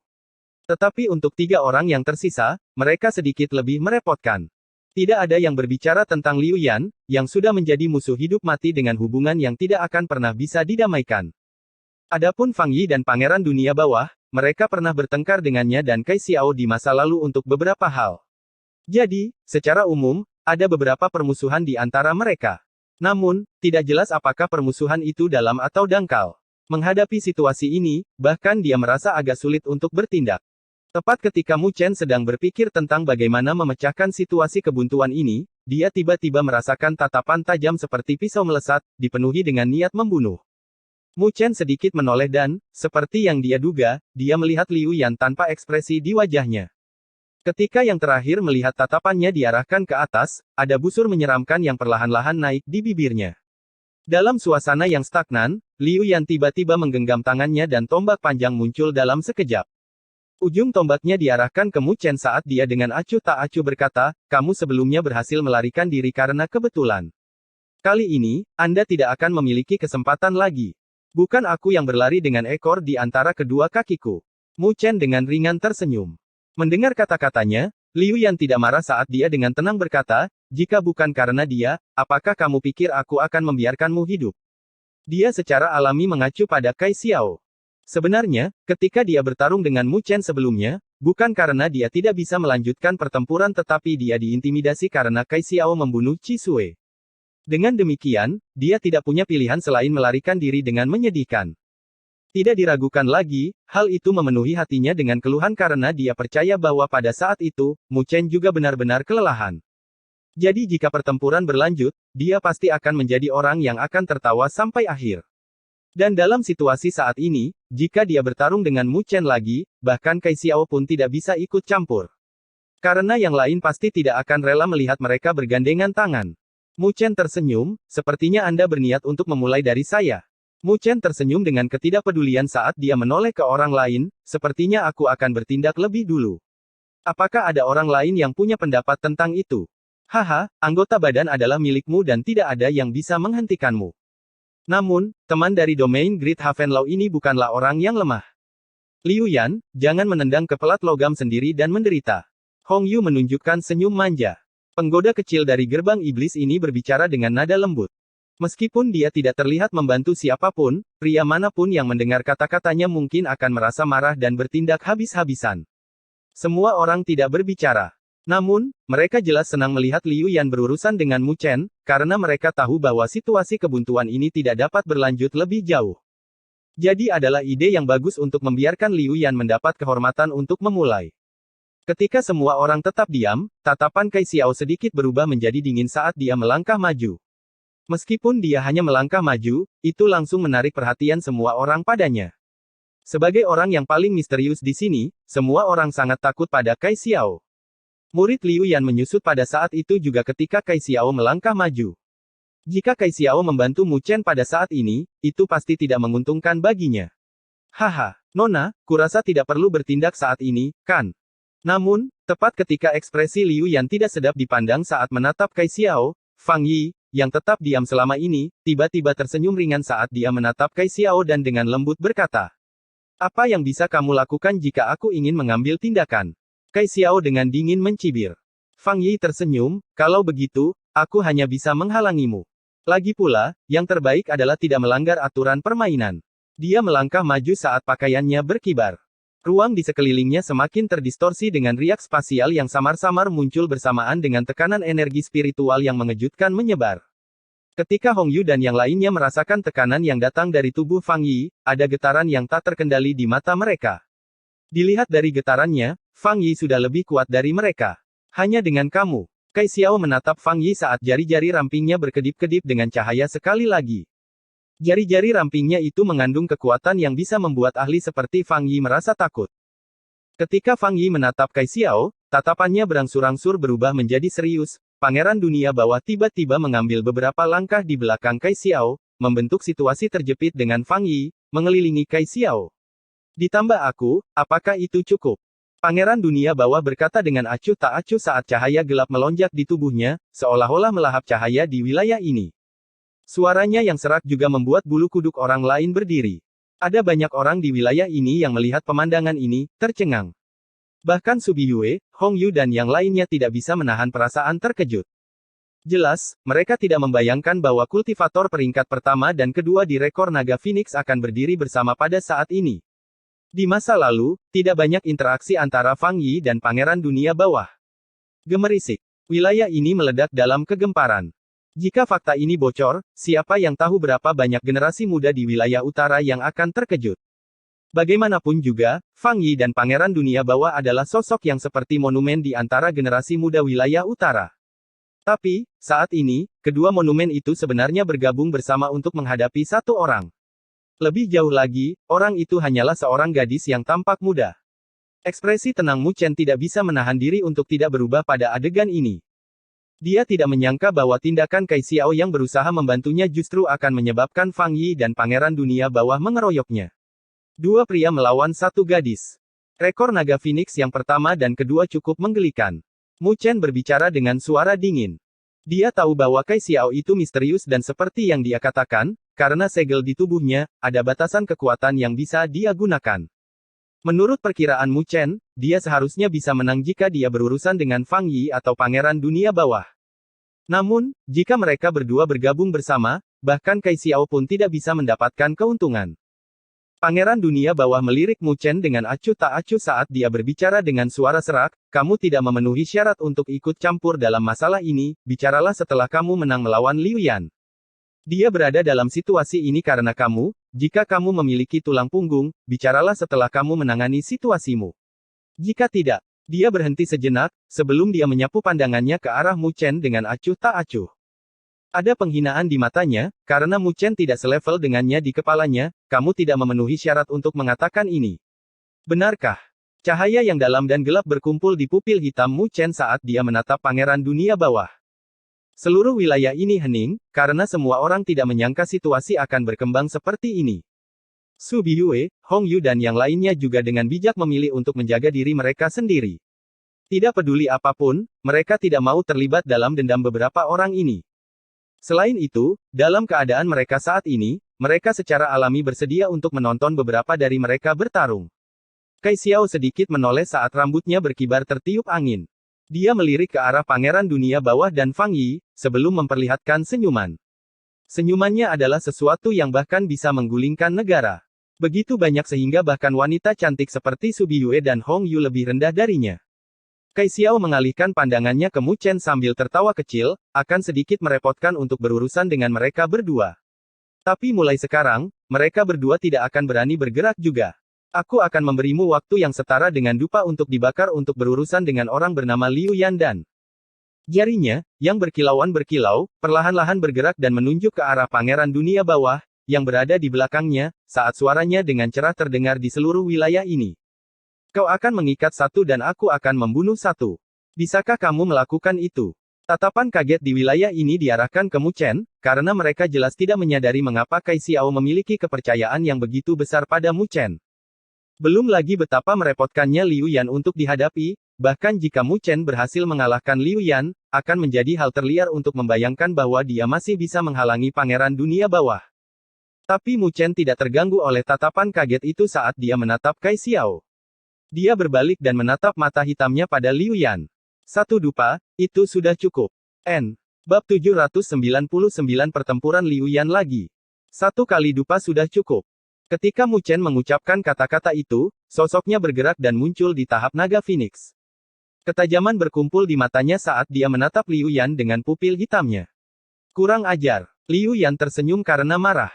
A: Tetapi untuk 3 orang yang tersisa, mereka sedikit lebih merepotkan. Tidak ada yang berbicara tentang Liu Yan, yang sudah menjadi musuh hidup mati dengan hubungan yang tidak akan pernah bisa didamaikan. Adapun Fang Yi dan Pangeran Dunia Bawah, mereka pernah bertengkar dengannya dan Kai Xiao di masa lalu untuk beberapa hal. Jadi, secara umum, ada beberapa permusuhan di antara mereka. Namun, tidak jelas apakah permusuhan itu dalam atau dangkal. Menghadapi situasi ini, bahkan dia merasa agak sulit untuk bertindak. Tepat ketika Mu Chen sedang berpikir tentang bagaimana memecahkan situasi kebuntuan ini, dia tiba-tiba merasakan tatapan tajam seperti pisau melesat, dipenuhi dengan niat membunuh. Mu Chen sedikit menoleh dan, seperti yang dia duga, dia melihat Liu Yan tanpa ekspresi di wajahnya. Ketika yang terakhir melihat tatapannya diarahkan ke atas, ada busur menyeramkan yang perlahan-lahan naik di bibirnya. Dalam suasana yang stagnan, Liu Yan tiba-tiba menggenggam tangannya dan tombak panjang muncul dalam sekejap. Ujung tombaknya diarahkan ke Mu Chen saat dia dengan acuh tak acuh berkata, kamu sebelumnya berhasil melarikan diri karena kebetulan. Kali ini, Anda tidak akan memiliki kesempatan lagi. Bukan aku yang berlari dengan ekor di antara kedua kakiku. Mu Chen dengan ringan tersenyum. Mendengar kata-katanya, Liu Yan tidak marah saat dia dengan tenang berkata, jika bukan karena dia, apakah kamu pikir aku akan membiarkanmu hidup? Dia secara alami mengacu pada Kai Xiao. Sebenarnya, ketika dia bertarung dengan Mu Chen sebelumnya, bukan karena dia tidak bisa melanjutkan pertempuran tetapi dia diintimidasi karena Kai Xiao membunuh Qi Sui. Dengan demikian, dia tidak punya pilihan selain melarikan diri dengan menyedihkan. Tidak diragukan lagi, hal itu memenuhi hatinya dengan keluhan karena dia percaya bahwa pada saat itu, Mu Chen juga benar-benar kelelahan. Jadi jika pertempuran berlanjut, dia pasti akan menjadi orang yang akan tertawa sampai akhir. Dan dalam situasi saat ini, jika dia bertarung dengan Mu Chen lagi, bahkan Kai Xiao pun tidak bisa ikut campur. Karena yang lain pasti tidak akan rela melihat mereka bergandengan tangan. Mu Chen tersenyum, sepertinya Anda berniat untuk memulai dari saya. Mu Chen tersenyum dengan ketidakpedulian saat dia menoleh ke orang lain, sepertinya aku akan bertindak lebih dulu. Apakah ada orang lain yang punya pendapat tentang itu? Haha, anggota badan adalah milikmu dan tidak ada yang bisa menghentikanmu. Namun, teman dari domain Great Havenlaw ini bukanlah orang yang lemah. Liu Yan, jangan menendang ke pelat logam sendiri dan menderita. Hong Yu menunjukkan senyum manja. Penggoda kecil dari gerbang iblis ini berbicara dengan nada lembut. Meskipun dia tidak terlihat membantu siapapun, pria manapun yang mendengar kata-katanya mungkin akan merasa marah dan bertindak habis-habisan. Semua orang tidak berbicara. Namun, mereka jelas senang melihat Liu Yan berurusan dengan Mu Chen, karena mereka tahu bahwa situasi kebuntuan ini tidak dapat berlanjut lebih jauh. Jadi adalah ide yang bagus untuk membiarkan Liu Yan mendapat kehormatan untuk memulai. Ketika semua orang tetap diam, tatapan Kai Xiao sedikit berubah menjadi dingin saat dia melangkah maju. Meskipun dia hanya melangkah maju, itu langsung menarik perhatian semua orang padanya. Sebagai orang yang paling misterius di sini, semua orang sangat takut pada Kai Xiao. Murid Liu Yan menyusut pada saat itu juga ketika Kai Xiao melangkah maju. Jika Kai Xiao membantu Mu Chen pada saat ini, itu pasti tidak menguntungkan baginya. Haha, Nona, kurasa tidak perlu bertindak saat ini, kan? Namun, tepat ketika ekspresi Liu Yan tidak sedap dipandang saat menatap Kai Xiao, Fang Yi, yang tetap diam selama ini, tiba-tiba tersenyum ringan saat dia menatap Kai Xiao dan dengan lembut berkata, apa yang bisa kamu lakukan jika aku ingin mengambil tindakan? Kai Xiao dengan dingin mencibir. Fang Yi tersenyum, kalau begitu, aku hanya bisa menghalangimu. Lagi pula, yang terbaik adalah tidak melanggar aturan permainan. Dia melangkah maju saat pakaiannya berkibar. Ruang di sekelilingnya semakin terdistorsi dengan riak spasial yang samar-samar muncul bersamaan dengan tekanan energi spiritual yang mengejutkan menyebar. Ketika Hong Yu dan yang lainnya merasakan tekanan yang datang dari tubuh Fang Yi, ada getaran yang tak terkendali di mata mereka. Dilihat dari getarannya, Fang Yi sudah lebih kuat dari mereka. Hanya dengan kamu. Kai Xiao menatap Fang Yi saat jari-jari rampingnya berkedip-kedip dengan cahaya sekali lagi. Jari-jari rampingnya itu mengandung kekuatan yang bisa membuat ahli seperti Fang Yi merasa takut. Ketika Fang Yi menatap Kai Xiao, tatapannya berangsur-angsur berubah menjadi serius. Pangeran Dunia Bawah tiba-tiba mengambil beberapa langkah di belakang Kai Xiao, membentuk situasi terjepit dengan Fang Yi, mengelilingi Kai Xiao. Ditambah aku, apakah itu cukup? Pangeran Dunia Bawah berkata dengan acuh tak acuh saat cahaya gelap melonjak di tubuhnya, seolah-olah melahap cahaya di wilayah ini. Suaranya yang serak juga membuat bulu kuduk orang lain berdiri. Ada banyak orang di wilayah ini yang melihat pemandangan ini, tercengang. Bahkan Subiyue, Hong Yu dan yang lainnya tidak bisa menahan perasaan terkejut. Jelas, mereka tidak membayangkan bahwa kultivator peringkat pertama dan kedua di rekor Naga Phoenix akan berdiri bersama pada saat ini. Di masa lalu, tidak banyak interaksi antara Fang Yi dan Pangeran Dunia Bawah. Gemerisik. Wilayah ini meledak dalam kegemparan. Jika fakta ini bocor, siapa yang tahu berapa banyak generasi muda di wilayah utara yang akan terkejut. Bagaimanapun juga, Fang Yi dan Pangeran Dunia Bawah adalah sosok yang seperti monumen di antara generasi muda wilayah utara. Tapi, saat ini, kedua monumen itu sebenarnya bergabung bersama untuk menghadapi satu orang. Lebih jauh lagi, orang itu hanyalah seorang gadis yang tampak muda. Ekspresi tenang Mu Chen tidak bisa menahan diri untuk tidak berubah pada adegan ini. Dia tidak menyangka bahwa tindakan Kai Xiao yang berusaha membantunya justru akan menyebabkan Fang Yi dan Pangeran Dunia Bawah mengeroyoknya. Dua pria melawan satu gadis. Rekor Naga Phoenix yang pertama dan kedua cukup menggelikan. Mu Chen berbicara dengan suara dingin. Dia tahu bahwa Kai Xiao itu misterius dan seperti yang dia katakan, karena segel di tubuhnya, ada batasan kekuatan yang bisa dia gunakan. Menurut perkiraan Mu Chen, dia seharusnya bisa menang jika dia berurusan dengan Fang Yi atau Pangeran Dunia Bawah. Namun, jika mereka berdua bergabung bersama, bahkan Kai Xiao pun tidak bisa mendapatkan keuntungan. Pangeran Dunia Bawah melirik Mu Chen dengan acuh tak acuh saat dia berbicara dengan suara serak, kamu tidak memenuhi syarat untuk ikut campur dalam masalah ini, bicaralah setelah kamu menang melawan Liu Yan. Dia berada dalam situasi ini karena kamu, jika kamu memiliki tulang punggung, bicaralah setelah kamu menangani situasimu. Jika tidak, dia berhenti sejenak, sebelum dia menyapu pandangannya ke arah Mu Chen dengan acuh tak acuh. Ada penghinaan di matanya, karena Mu Chen tidak selevel dengannya di kepalanya, kamu tidak memenuhi syarat untuk mengatakan ini. Benarkah? Cahaya yang dalam dan gelap berkumpul di pupil hitam Mu Chen saat dia menatap Pangeran Dunia Bawah. Seluruh wilayah ini hening, karena semua orang tidak menyangka situasi akan berkembang seperti ini. Su Biyue, Hong Yu dan yang lainnya juga dengan bijak memilih untuk menjaga diri mereka sendiri. Tidak peduli apapun, mereka tidak mau terlibat dalam dendam beberapa orang ini. Selain itu, dalam keadaan mereka saat ini, mereka secara alami bersedia untuk menonton beberapa dari mereka bertarung. Kai Xiao sedikit menoleh saat rambutnya berkibar tertiup angin. Dia melirik ke arah Pangeran Dunia Bawah dan Fang Yi, sebelum memperlihatkan senyuman. Senyumannya adalah sesuatu yang bahkan bisa menggulingkan negara. Begitu banyak sehingga bahkan wanita cantik seperti Su Biyue dan Hong Yu lebih rendah darinya. Kai Xiao mengalihkan pandangannya ke Mu Chen sambil tertawa kecil, akan sedikit merepotkan untuk berurusan dengan mereka berdua. Tapi mulai sekarang, mereka berdua tidak akan berani bergerak juga. Aku akan memberimu waktu yang setara dengan dupa untuk dibakar untuk berurusan dengan orang bernama Liu Yan dan. Jarinya, yang berkilauan berkilau, perlahan-lahan bergerak dan menunjuk ke arah Pangeran Dunia Bawah, yang berada di belakangnya, saat suaranya dengan cerah terdengar di seluruh wilayah ini. Kau akan mengikat satu dan aku akan membunuh satu. Bisakah kamu melakukan itu? Tatapan kaget di wilayah ini diarahkan ke Mu Chen, karena mereka jelas tidak menyadari mengapa Kai Xiao memiliki kepercayaan yang begitu besar pada Mu Chen. Belum lagi betapa merepotkannya Liu Yan untuk dihadapi, bahkan jika Mu Chen berhasil mengalahkan Liu Yan, akan menjadi hal terliar untuk membayangkan bahwa dia masih bisa menghalangi Pangeran Dunia Bawah. Tapi Mu Chen tidak terganggu oleh tatapan kaget itu saat dia menatap Kai Xiao. Dia berbalik dan menatap mata hitamnya pada Liu Yan. Satu dupa, itu sudah cukup. N. Bab 799 Pertempuran Liu Yan lagi. Satu kali dupa sudah cukup. Ketika Mu Chen mengucapkan kata-kata itu, sosoknya bergerak dan muncul di tahap naga Phoenix. Ketajaman berkumpul di matanya saat dia menatap Liu Yan dengan pupil hitamnya. Kurang ajar. Liu Yan tersenyum karena marah.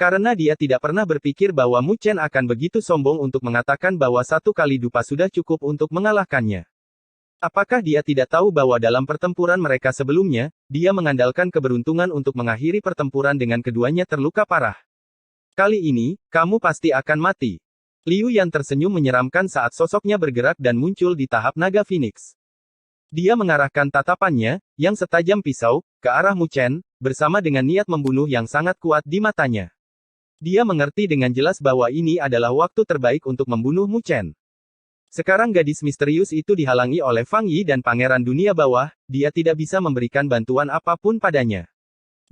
A: Karena dia tidak pernah berpikir bahwa Mu Chen akan begitu sombong untuk mengatakan bahwa satu kali dupa sudah cukup untuk mengalahkannya. Apakah dia tidak tahu bahwa dalam pertempuran mereka sebelumnya, dia mengandalkan keberuntungan untuk mengakhiri pertempuran dengan keduanya terluka parah. Kali ini, kamu pasti akan mati. Liu Yan tersenyum menyeramkan saat sosoknya bergerak dan muncul di tahap naga Phoenix. Dia mengarahkan tatapannya, yang setajam pisau, ke arah Mu Chen, bersama dengan niat membunuh yang sangat kuat di matanya. Dia mengerti dengan jelas bahwa ini adalah waktu terbaik untuk membunuh Mu Chen. Sekarang gadis misterius itu dihalangi oleh Fang Yi dan Pangeran Dunia Bawah, dia tidak bisa memberikan bantuan apapun padanya.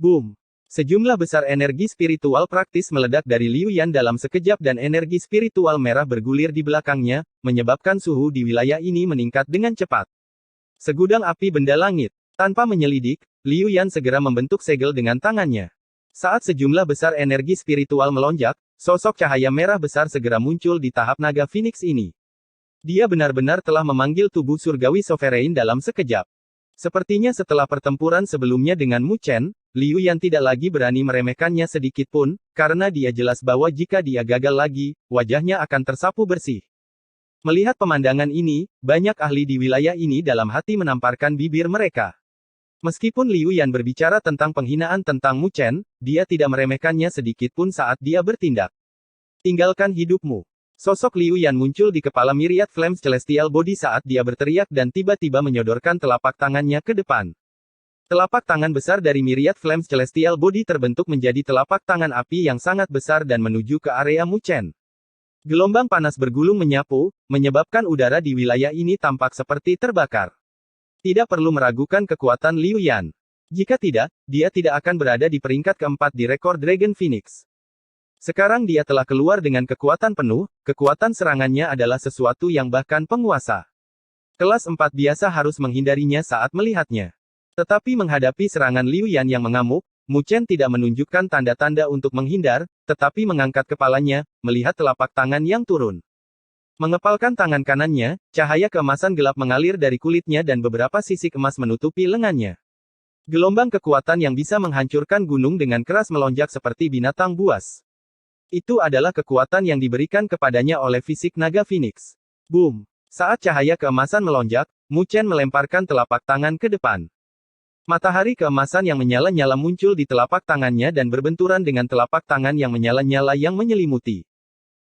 A: Boom! Sejumlah besar energi spiritual praktis meledak dari Liu Yan dalam sekejap dan energi spiritual merah bergulir di belakangnya, menyebabkan suhu di wilayah ini meningkat dengan cepat. Segudang api benda langit. Tanpa menyelidik, Liu Yan segera membentuk segel dengan tangannya. Saat sejumlah besar energi spiritual melonjak, sosok cahaya merah besar segera muncul di tahap naga Phoenix ini. Dia benar-benar telah memanggil tubuh surgawi sovereign dalam sekejap. Sepertinya setelah pertempuran sebelumnya dengan Mu Chen, Liu Yan tidak lagi berani meremehkannya sedikit pun, karena dia jelas bahwa jika dia gagal lagi, wajahnya akan tersapu bersih. Melihat pemandangan ini, banyak ahli di wilayah ini dalam hati menamparkan bibir mereka. Meskipun Liu Yan berbicara tentang penghinaan tentang Mu Chen, dia tidak meremehkannya sedikit pun saat dia bertindak. Tinggalkan hidupmu. Sosok Liu Yan muncul di kepala Myriad Flames Celestial Body saat dia berteriak dan tiba-tiba menyodorkan telapak tangannya ke depan. Telapak tangan besar dari Myriad Flames Celestial Body terbentuk menjadi telapak tangan api yang sangat besar dan menuju ke area Mu Chen. Gelombang panas bergulung menyapu, menyebabkan udara di wilayah ini tampak seperti terbakar. Tidak perlu meragukan kekuatan Liu Yan. Jika tidak, dia tidak akan berada di peringkat keempat di rekor Dragon Phoenix. Sekarang dia telah keluar dengan kekuatan penuh, kekuatan serangannya adalah sesuatu yang bahkan penguasa kelas 4 biasa harus menghindarinya saat melihatnya. Tetapi menghadapi serangan Liu Yan yang mengamuk, Mu Chen tidak menunjukkan tanda-tanda untuk menghindar, tetapi mengangkat kepalanya, melihat telapak tangan yang turun. Mengepalkan tangan kanannya, cahaya keemasan gelap mengalir dari kulitnya dan beberapa sisik emas menutupi lengannya. Gelombang kekuatan yang bisa menghancurkan gunung dengan keras melonjak seperti binatang buas. Itu adalah kekuatan yang diberikan kepadanya oleh fisik naga Phoenix. Boom! Saat cahaya keemasan melonjak, Mu Chen melemparkan telapak tangan ke depan. Matahari keemasan yang menyala-nyala muncul di telapak tangannya dan berbenturan dengan telapak tangan yang menyala-nyala yang menyelimuti.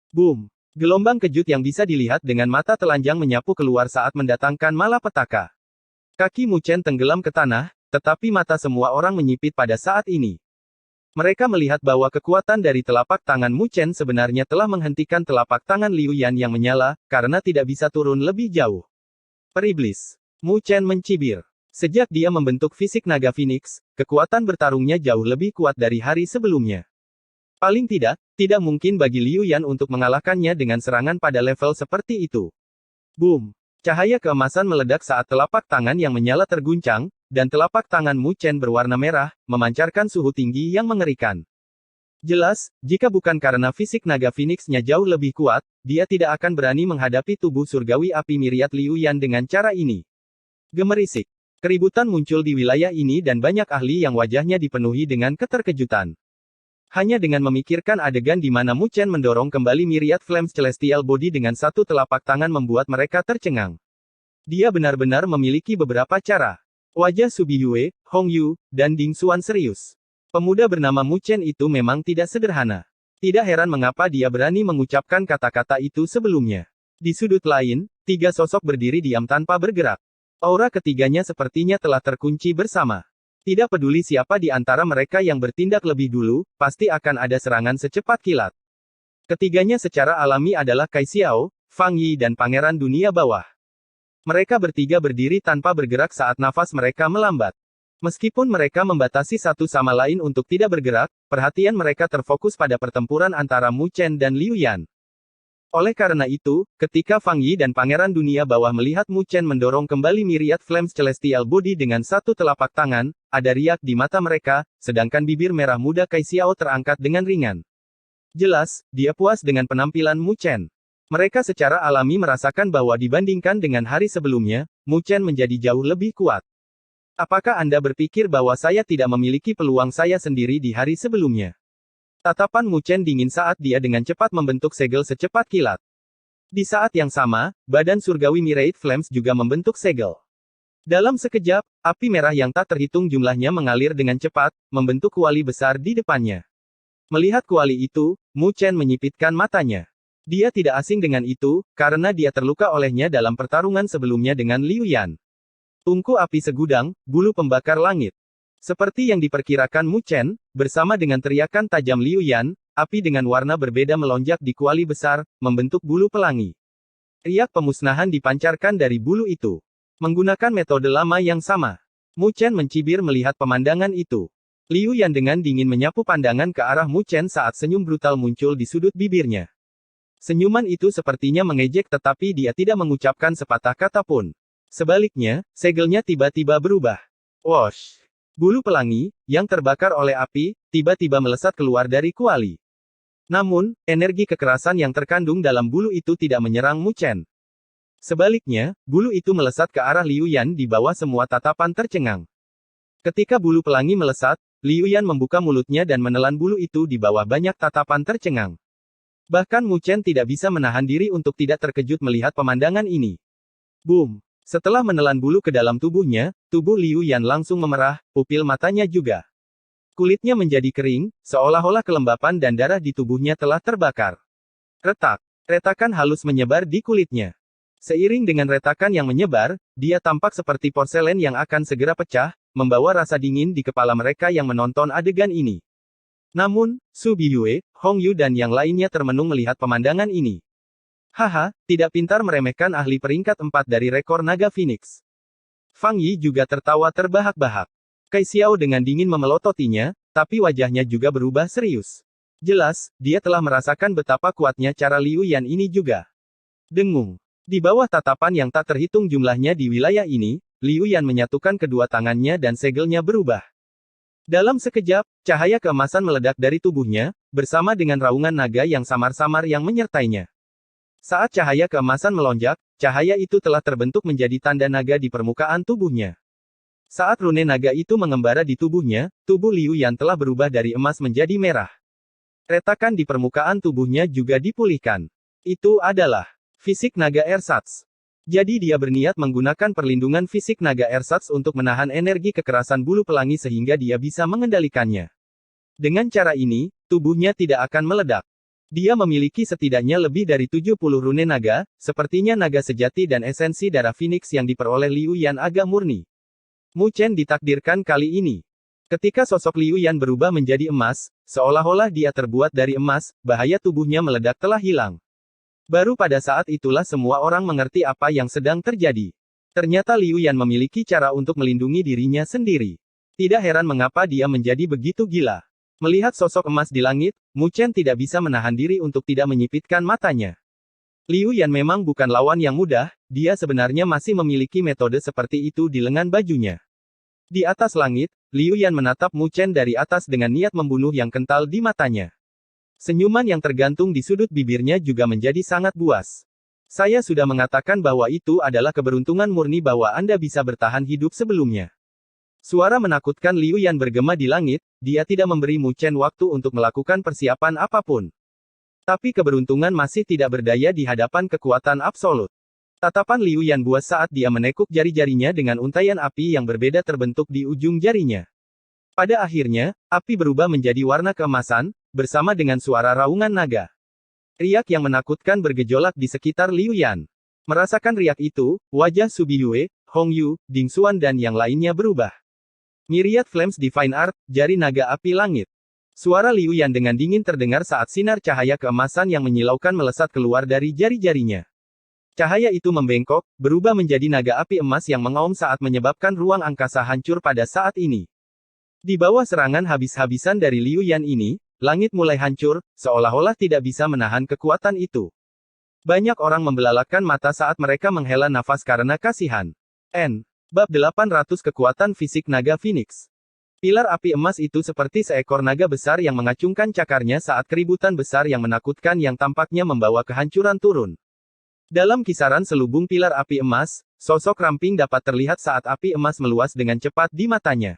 A: Boom! Gelombang kejut yang bisa dilihat dengan mata telanjang menyapu keluar saat mendatangkan malapetaka. Kaki Mu Chen tenggelam ke tanah, tetapi mata semua orang menyipit pada saat ini. Mereka melihat bahwa kekuatan dari telapak tangan Mu Chen sebenarnya telah menghentikan telapak tangan Liu Yan yang menyala, karena tidak bisa turun lebih jauh. Periblis. Mu Chen mencibir. Sejak dia membentuk fisik naga Phoenix, kekuatan bertarungnya jauh lebih kuat dari hari sebelumnya. Paling tidak, tidak mungkin bagi Liu Yan untuk mengalahkannya dengan serangan pada level seperti itu. Boom! Cahaya keemasan meledak saat telapak tangan yang menyala terguncang, dan telapak tangan Mu Chen berwarna merah, memancarkan suhu tinggi yang mengerikan. Jelas, jika bukan karena fisik naga Phoenix-nya jauh lebih kuat, dia tidak akan berani menghadapi tubuh surgawi api Myriad Liu Yan dengan cara ini. Gemerisik. Keributan muncul di wilayah ini dan banyak ahli yang wajahnya dipenuhi dengan keterkejutan. Hanya dengan memikirkan adegan di mana Mu Chen mendorong kembali Myriad Flames Celestial Body dengan satu telapak tangan membuat mereka tercengang. Dia benar-benar memiliki beberapa cara. Wajah Subi Yue, Hong Yu, dan Ding Xuan serius. Pemuda bernama Mu Chen itu memang tidak sederhana. Tidak heran mengapa dia berani mengucapkan kata-kata itu sebelumnya. Di sudut lain, tiga sosok berdiri diam tanpa bergerak. Aura ketiganya sepertinya telah terkunci bersama. Tidak peduli siapa di antara mereka yang bertindak lebih dulu, pasti akan ada serangan secepat kilat. Ketiganya secara alami adalah Kai Xiao, Fang Yi dan Pangeran Dunia Bawah. Mereka bertiga berdiri tanpa bergerak saat nafas mereka melambat. Meskipun mereka membatasi satu sama lain untuk tidak bergerak, perhatian mereka terfokus pada pertempuran antara Mu Chen dan Liu Yan. Oleh karena itu, ketika Fang Yi dan Pangeran Dunia Bawah melihat Mu Chen mendorong kembali Myriad Flames Celestial Body dengan satu telapak tangan, ada riak di mata mereka, sedangkan bibir merah muda Kai Xiao terangkat dengan ringan. Jelas, dia puas dengan penampilan Mu Chen. Mereka secara alami merasakan bahwa dibandingkan dengan hari sebelumnya, Mu Chen menjadi jauh lebih kuat. Apakah Anda berpikir bahwa saya tidak memiliki peluang saya sendiri di hari sebelumnya? Tatapan Mu Chen dingin saat dia dengan cepat membentuk segel secepat kilat. Di saat yang sama, badan surgawi Myriad Flames juga membentuk segel. Dalam sekejap, api merah yang tak terhitung jumlahnya mengalir dengan cepat, membentuk kuali besar di depannya. Melihat kuali itu, Mu Chen menyipitkan matanya. Dia tidak asing dengan itu, karena dia terluka olehnya dalam pertarungan sebelumnya dengan Liu Yan. Tungku api segudang, bulu pembakar langit. Seperti yang diperkirakan Mu Chen, bersama dengan teriakan tajam Liu Yan, api dengan warna berbeda melonjak di kuali besar, membentuk bulu pelangi. Riak pemusnahan dipancarkan dari bulu itu. Menggunakan metode lama yang sama. Mu Chen mencibir melihat pemandangan itu. Liu Yan dengan dingin menyapu pandangan ke arah Mu Chen saat senyum brutal muncul di sudut bibirnya. Senyuman itu sepertinya mengejek tetapi dia tidak mengucapkan sepatah kata pun. Sebaliknya, segelnya tiba-tiba berubah. Wosh! Bulu pelangi, yang terbakar oleh api, tiba-tiba melesat keluar dari kuali. Namun, energi kekerasan yang terkandung dalam bulu itu tidak menyerang Mu Chen. Sebaliknya, bulu itu melesat ke arah Liu Yan di bawah semua tatapan tercengang. Ketika bulu pelangi melesat, Liu Yan membuka mulutnya dan menelan bulu itu di bawah banyak tatapan tercengang. Bahkan Mu Chen tidak bisa menahan diri untuk tidak terkejut melihat pemandangan ini. Boom! Setelah menelan bulu ke dalam tubuhnya, tubuh Liu Yan langsung memerah, pupil matanya juga. Kulitnya menjadi kering, seolah-olah kelembapan dan darah di tubuhnya telah terbakar. Retak. Retakan halus menyebar di kulitnya. Seiring dengan retakan yang menyebar, dia tampak seperti porselen yang akan segera pecah, membawa rasa dingin di kepala mereka yang menonton adegan ini. Namun, Su Biyue, Hong Yu dan yang lainnya termenung melihat pemandangan ini. Haha, tidak pintar meremehkan ahli peringkat 4 dari rekor naga Phoenix. Fang Yi juga tertawa terbahak-bahak. Kai Xiao dengan dingin memelototinya, tapi wajahnya juga berubah serius. Jelas, dia telah merasakan betapa kuatnya cara Liu Yan ini juga. Dengung. Di bawah tatapan yang tak terhitung jumlahnya di wilayah ini, Liu Yan menyatukan kedua tangannya dan segelnya berubah. Dalam sekejap, cahaya keemasan meledak dari tubuhnya, bersama dengan raungan naga yang samar-samar yang menyertainya. Saat cahaya keemasan melonjak, cahaya itu telah terbentuk menjadi tanda naga di permukaan tubuhnya. Saat rune naga itu mengembara di tubuhnya, tubuh Liu Yan telah berubah dari emas menjadi merah. Retakan di permukaan tubuhnya juga dipulihkan. Itu adalah fisik naga ersatz. Jadi dia berniat menggunakan perlindungan fisik naga ersatz untuk menahan energi kekerasan bulu pelangi sehingga dia bisa mengendalikannya. Dengan cara ini, tubuhnya tidak akan meledak. Dia memiliki setidaknya lebih dari 70 rune naga, sepertinya naga sejati dan esensi darah Phoenix yang diperoleh Liu Yan agak murni. Mu Chen ditakdirkan kali ini. Ketika sosok Liu Yan berubah menjadi emas, seolah-olah dia terbuat dari emas, bahaya tubuhnya meledak telah hilang. Baru pada saat itulah semua orang mengerti apa yang sedang terjadi. Ternyata Liu Yan memiliki cara untuk melindungi dirinya sendiri. Tidak heran mengapa dia menjadi begitu gila. Melihat sosok emas di langit, Mu Chen tidak bisa menahan diri untuk tidak menyipitkan matanya. Liu Yan memang bukan lawan yang mudah, dia sebenarnya masih memiliki metode seperti itu di lengan bajunya. Di atas langit, Liu Yan menatap Mu Chen dari atas dengan niat membunuh yang kental di matanya. Senyuman yang tergantung di sudut bibirnya juga menjadi sangat buas. Saya sudah mengatakan bahwa itu adalah keberuntungan murni bahwa Anda bisa bertahan hidup sebelumnya. Suara menakutkan Liu Yan bergema di langit, dia tidak memberi Mu Chen waktu untuk melakukan persiapan apapun. Tapi keberuntungan masih tidak berdaya di hadapan kekuatan absolut. Tatapan Liu Yan buas saat dia menekuk jari-jarinya dengan untaian api yang berbeda terbentuk di ujung jarinya. Pada akhirnya, api berubah menjadi warna keemasan, bersama dengan suara raungan naga. Riak yang menakutkan bergejolak di sekitar Liu Yan. Merasakan riak itu, wajah Su Biyue, Hong Yu, Ding Xuan dan yang lainnya berubah. Myriad Flames Divine Art, jari naga api langit. Suara Liu Yan dengan dingin terdengar saat sinar cahaya keemasan yang menyilaukan melesat keluar dari jari-jarinya. Cahaya itu membengkok, berubah menjadi naga api emas yang mengaum saat menyebabkan ruang angkasa hancur pada saat ini. Di bawah serangan habis-habisan dari Liu Yan ini, langit mulai hancur, seolah-olah tidak bisa menahan kekuatan itu. Banyak orang membelalakan mata saat mereka menghela nafas karena kasihan. Bab 800 Kekuatan Fisik Naga Phoenix. Pilar api emas itu seperti seekor naga besar yang mengacungkan cakarnya saat keributan besar yang menakutkan yang tampaknya membawa kehancuran turun. Dalam kisaran selubung pilar api emas, sosok ramping dapat terlihat saat api emas meluas dengan cepat di matanya.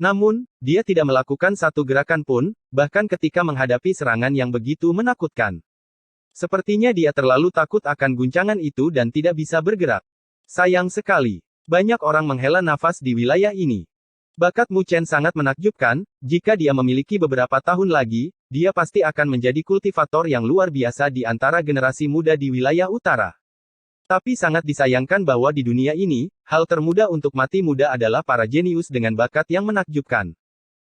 A: Namun, dia tidak melakukan satu gerakan pun, bahkan ketika menghadapi serangan yang begitu menakutkan. Sepertinya dia terlalu takut akan guncangan itu dan tidak bisa bergerak. Sayang sekali. Banyak orang menghela nafas di wilayah ini. Bakat Mu Chen sangat menakjubkan, jika dia memiliki beberapa tahun lagi, dia pasti akan menjadi kultivator yang luar biasa di antara generasi muda di wilayah utara. Tapi sangat disayangkan bahwa di dunia ini, hal termudah untuk mati muda adalah para jenius dengan bakat yang menakjubkan.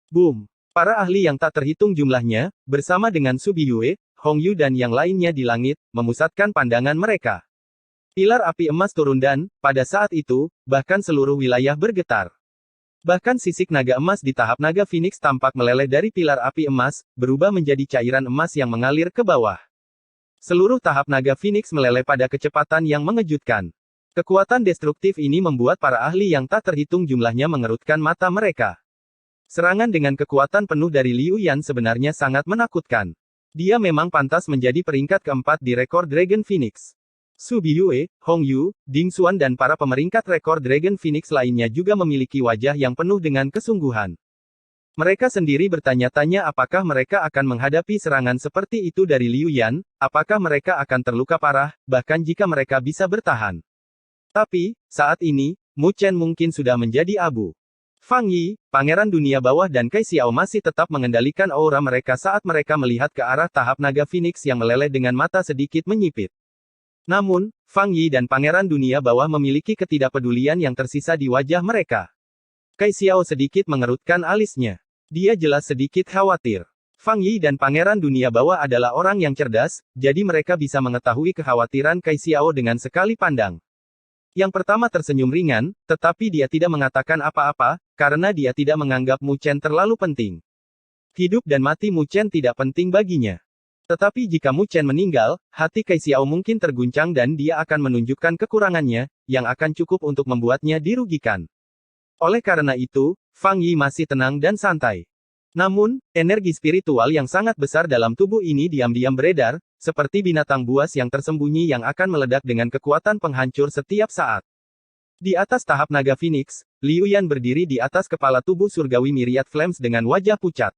A: Boom! Para ahli yang tak terhitung jumlahnya, bersama dengan Su Biyue, Hong Yu dan yang lainnya di langit, memusatkan pandangan mereka. Pilar api emas turun dan, pada saat itu, bahkan seluruh wilayah bergetar. Bahkan sisik naga emas di tahap naga Phoenix tampak meleleh dari pilar api emas, berubah menjadi cairan emas yang mengalir ke bawah. Seluruh tahap naga Phoenix meleleh pada kecepatan yang mengejutkan. Kekuatan destruktif ini membuat para ahli yang tak terhitung jumlahnya mengerutkan mata mereka. Serangan dengan kekuatan penuh dari Liu Yan sebenarnya sangat menakutkan. Dia memang pantas menjadi peringkat keempat di rekor Dragon Phoenix. Su Biyue, Hong Yu, Ding Xuan dan para pemeringkat rekor Dragon Phoenix lainnya juga memiliki wajah yang penuh dengan kesungguhan. Mereka sendiri bertanya-tanya apakah mereka akan menghadapi serangan seperti itu dari Liu Yan, apakah mereka akan terluka parah, bahkan jika mereka bisa bertahan. Tapi, saat ini, Mu Chen mungkin sudah menjadi abu. Fang Yi, Pangeran Dunia Bawah dan Kai Xiao masih tetap mengendalikan aura mereka saat mereka melihat ke arah tahap naga Phoenix yang meleleh dengan mata sedikit menyipit. Namun, Fang Yi dan Pangeran Dunia Bawah memiliki ketidakpedulian yang tersisa di wajah mereka. Kai Xiao sedikit mengerutkan alisnya. Dia jelas sedikit khawatir. Fang Yi dan Pangeran Dunia Bawah adalah orang yang cerdas, jadi mereka bisa mengetahui kekhawatiran Kai Xiao dengan sekali pandang. Yang pertama tersenyum ringan, tetapi dia tidak mengatakan apa-apa, karena dia tidak menganggap Mu Chen terlalu penting. Hidup dan mati Mu Chen tidak penting baginya. Tetapi jika Mu Chen meninggal, hati Kai Xiao mungkin terguncang dan dia akan menunjukkan kekurangannya, yang akan cukup untuk membuatnya dirugikan. Oleh karena itu, Fang Yi masih tenang dan santai. Namun, energi spiritual yang sangat besar dalam tubuh ini diam-diam beredar, seperti binatang buas yang tersembunyi yang akan meledak dengan kekuatan penghancur setiap saat. Di atas tahap naga Phoenix, Liu Yan berdiri di atas kepala tubuh surgawi Myriad Flames dengan wajah pucat.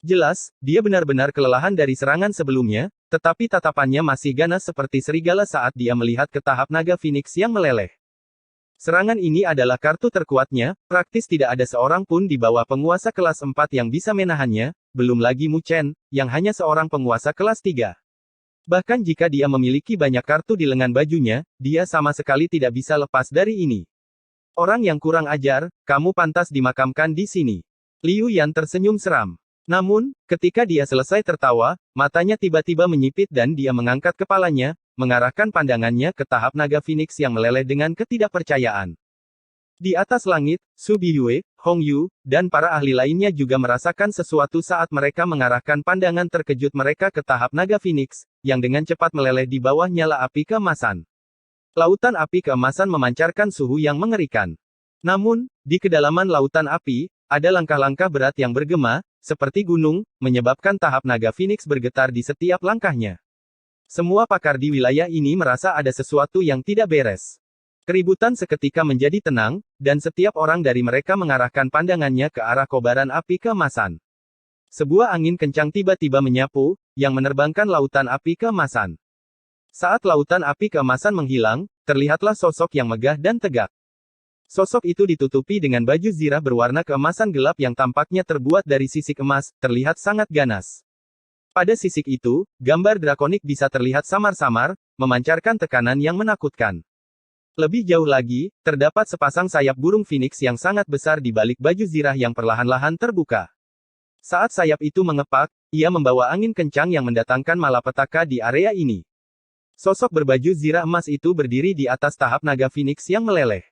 A: Jelas, dia benar-benar kelelahan dari serangan sebelumnya, tetapi tatapannya masih ganas seperti serigala saat dia melihat ke tahap naga Phoenix yang meleleh. Serangan ini adalah kartu terkuatnya, praktis tidak ada seorang pun di bawah penguasa kelas 4 yang bisa menahannya, belum lagi Mu Chen, yang hanya seorang penguasa kelas 3. Bahkan jika dia memiliki banyak kartu di lengan bajunya, dia sama sekali tidak bisa lepas dari ini. Orang yang kurang ajar, kamu pantas dimakamkan di sini. Liu Yan tersenyum seram. Namun, ketika dia selesai tertawa, matanya tiba-tiba menyipit dan dia mengangkat kepalanya, mengarahkan pandangannya ke tahap naga Phoenix yang meleleh dengan ketidakpercayaan. Di atas langit, Su Biyue, Hong Yu, dan para ahli lainnya juga merasakan sesuatu saat mereka mengarahkan pandangan terkejut mereka ke tahap naga Phoenix, yang dengan cepat meleleh di bawah nyala api keemasan. Lautan api keemasan memancarkan suhu yang mengerikan. Namun, di kedalaman lautan api, ada langkah-langkah berat yang bergema, seperti gunung, menyebabkan tahap naga Phoenix bergetar di setiap langkahnya. Semua pakar di wilayah ini merasa ada sesuatu yang tidak beres. Keributan seketika menjadi tenang, dan setiap orang dari mereka mengarahkan pandangannya ke arah kobaran api keemasan. Sebuah angin kencang tiba-tiba menyapu, yang menerbangkan lautan api keemasan. Saat lautan api keemasan menghilang, terlihatlah sosok yang megah dan tegak. Sosok itu ditutupi dengan baju zirah berwarna keemasan gelap yang tampaknya terbuat dari sisik emas, terlihat sangat ganas. Pada sisik itu, gambar drakonik bisa terlihat samar-samar, memancarkan tekanan yang menakutkan. Lebih jauh lagi, terdapat sepasang sayap burung Phoenix yang sangat besar di balik baju zirah yang perlahan-lahan terbuka. Saat sayap itu mengepak, ia membawa angin kencang yang mendatangkan malapetaka di area ini. Sosok berbaju zirah emas itu berdiri di atas tahap naga Phoenix yang meleleh.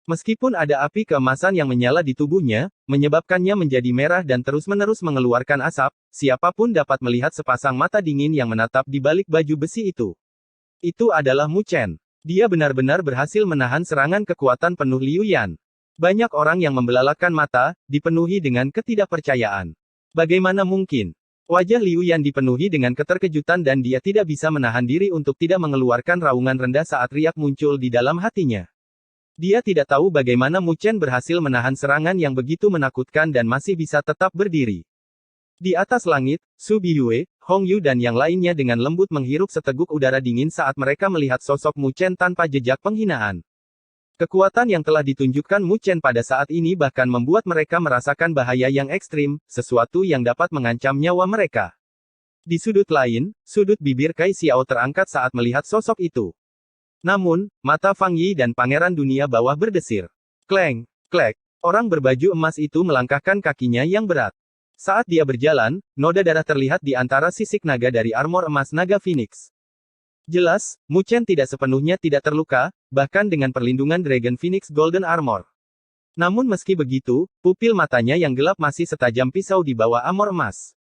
A: Meskipun ada api keemasan yang menyala di tubuhnya, menyebabkannya menjadi merah dan terus-menerus mengeluarkan asap, siapapun dapat melihat sepasang mata dingin yang menatap di balik baju besi itu. Itu adalah Mu Chen. Dia benar-benar berhasil menahan serangan kekuatan penuh Liu Yan. Banyak orang yang membelalakan mata, dipenuhi dengan ketidakpercayaan. Bagaimana mungkin? Wajah Liu Yan dipenuhi dengan keterkejutan dan dia tidak bisa menahan diri untuk tidak mengeluarkan raungan rendah saat riak muncul di dalam hatinya. Dia tidak tahu bagaimana Mu Chen berhasil menahan serangan yang begitu menakutkan dan masih bisa tetap berdiri. Di atas langit, Su Biyue, Hong Yu dan yang lainnya dengan lembut menghirup seteguk udara dingin saat mereka melihat sosok Mu Chen tanpa jejak penghinaan. Kekuatan yang telah ditunjukkan Mu Chen pada saat ini bahkan membuat mereka merasakan bahaya yang ekstrim, sesuatu yang dapat mengancam nyawa mereka. Di sudut lain, sudut bibir Kai Xiao terangkat saat melihat sosok itu. Namun, mata Fang Yi dan Pangeran Dunia Bawah berdesir. Kleng, klek. Orang berbaju emas itu melangkahkan kakinya yang berat. Saat dia berjalan, noda darah terlihat di antara sisik naga dari armor emas naga Phoenix. Jelas, Mu Chen tidak sepenuhnya tidak terluka, bahkan dengan perlindungan Dragon Phoenix Golden Armor. Namun meski begitu, pupil matanya yang gelap masih setajam pisau di bawah armor emas.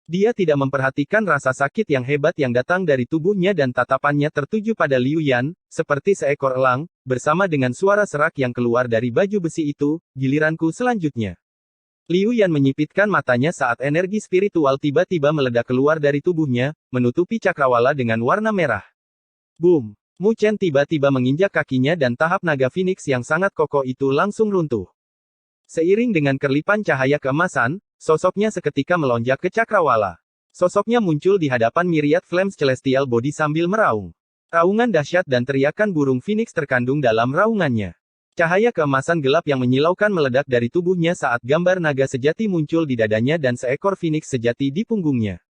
A: Dia tidak memperhatikan rasa sakit yang hebat yang datang dari tubuhnya dan tatapannya tertuju pada Liu Yan, seperti seekor elang, bersama dengan suara serak yang keluar dari baju besi itu, giliranku selanjutnya. Liu Yan menyipitkan matanya saat energi spiritual tiba-tiba meledak keluar dari tubuhnya, menutupi cakrawala dengan warna merah. Boom! Mu Chen tiba-tiba menginjak kakinya dan tahap naga Phoenix yang sangat kokoh itu langsung runtuh. Seiring dengan kerlipan cahaya keemasan, sosoknya seketika melonjak ke cakrawala. Sosoknya muncul di hadapan Myriad Flames Celestial Body sambil meraung. Raungan dahsyat dan teriakan burung Phoenix terkandung dalam raungannya. Cahaya keemasan gelap yang menyilaukan meledak dari tubuhnya saat gambar naga sejati muncul di dadanya dan seekor Phoenix sejati di punggungnya.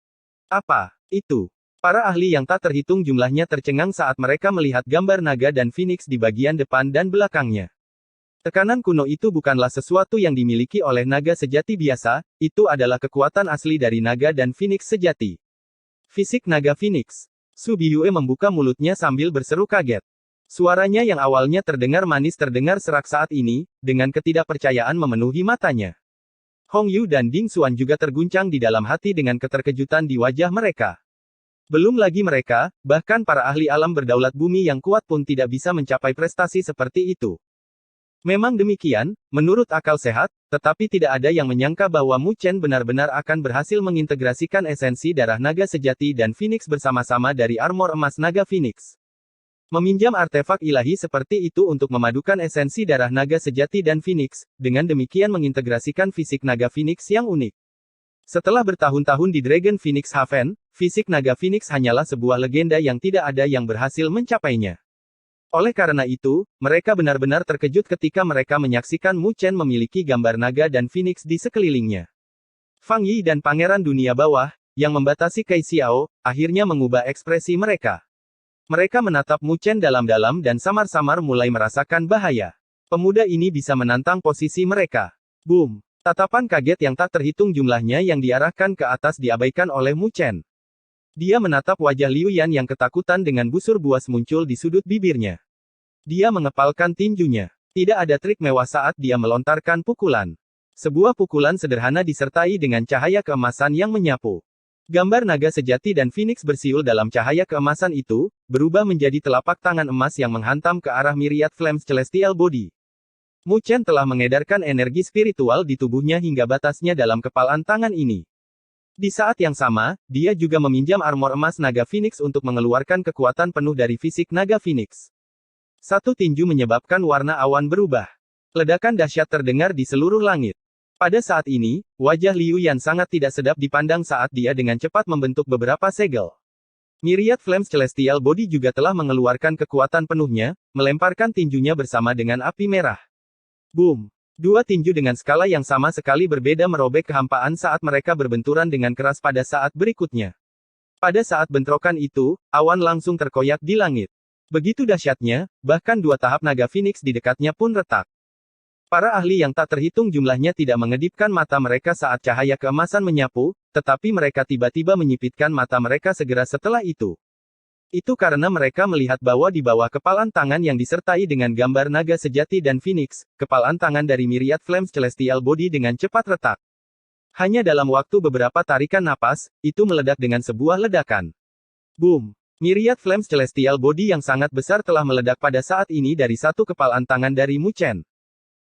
A: Apa itu? Para ahli yang tak terhitung jumlahnya tercengang saat mereka melihat gambar naga dan Phoenix di bagian depan dan belakangnya. Tekanan kuno itu bukanlah sesuatu yang dimiliki oleh naga sejati biasa, itu adalah kekuatan asli dari naga dan Phoenix sejati. Fisik naga Phoenix. Su Biyue membuka mulutnya sambil berseru kaget. Suaranya yang awalnya terdengar manis terdengar serak saat ini, dengan ketidakpercayaan memenuhi matanya. Hong Yu dan Ding Xuan juga terguncang di dalam hati dengan keterkejutan di wajah mereka. Belum lagi mereka, bahkan para ahli alam berdaulat bumi yang kuat pun tidak bisa mencapai prestasi seperti itu. Memang demikian, menurut akal sehat, tetapi tidak ada yang menyangka bahwa Mu Chen benar-benar akan berhasil mengintegrasikan esensi darah naga sejati dan Phoenix bersama-sama dari armor emas naga Phoenix. Meminjam artefak ilahi seperti itu untuk memadukan esensi darah naga sejati dan Phoenix, dengan demikian mengintegrasikan fisik naga Phoenix yang unik. Setelah bertahun-tahun di Dragon Phoenix Haven, fisik naga Phoenix hanyalah sebuah legenda yang tidak ada yang berhasil mencapainya. Oleh karena itu, mereka benar-benar terkejut ketika mereka menyaksikan Mu Chen memiliki gambar naga dan Phoenix di sekelilingnya. Fang Yi dan Pangeran Dunia Bawah, yang membatasi Kai Xiao, akhirnya mengubah ekspresi mereka. Mereka menatap Mu Chen dalam-dalam dan samar-samar mulai merasakan bahaya. Pemuda ini bisa menantang posisi mereka. Boom! Tatapan kaget yang tak terhitung jumlahnya yang diarahkan ke atas diabaikan oleh Mu Chen. Dia menatap wajah Liu Yan yang ketakutan dengan busur buas muncul di sudut bibirnya. Dia mengepalkan tinjunya. Tidak ada trik mewah saat dia melontarkan pukulan. Sebuah pukulan sederhana disertai dengan cahaya keemasan yang menyapu. Gambar naga sejati dan Phoenix bersiul dalam cahaya keemasan itu, berubah menjadi telapak tangan emas yang menghantam ke arah Myriad Flames Celestial Body. Mu Chen telah mengedarkan energi spiritual di tubuhnya hingga batasnya dalam kepalan tangan ini. Di saat yang sama, dia juga meminjam armor emas naga Phoenix untuk mengeluarkan kekuatan penuh dari fisik naga Phoenix. Satu tinju menyebabkan warna awan berubah. Ledakan dahsyat terdengar di seluruh langit. Pada saat ini, wajah Liu Yan sangat tidak sedap dipandang saat dia dengan cepat membentuk beberapa segel. Myriad Flames Celestial Body juga telah mengeluarkan kekuatan penuhnya, melemparkan tinjunya bersama dengan api merah. Boom! Dua tinju dengan skala yang sama sekali berbeda merobek kehampaan saat mereka berbenturan dengan keras pada saat berikutnya. Pada saat bentrokan itu, awan langsung terkoyak di langit. Begitu dahsyatnya, bahkan dua tahap naga Phoenix di dekatnya pun retak. Para ahli yang tak terhitung jumlahnya tidak mengedipkan mata mereka saat cahaya keemasan menyapu, tetapi mereka tiba-tiba menyipitkan mata mereka segera setelah itu. Itu karena mereka melihat bahwa di bawah kepalan tangan yang disertai dengan gambar naga sejati dan Phoenix, kepalan tangan dari Myriad Flames Celestial Body dengan cepat retak. Hanya dalam waktu beberapa tarikan napas, itu meledak dengan sebuah ledakan. Boom! Myriad Flames Celestial Body yang sangat besar telah meledak pada saat ini dari satu kepalan tangan dari Mu Chen.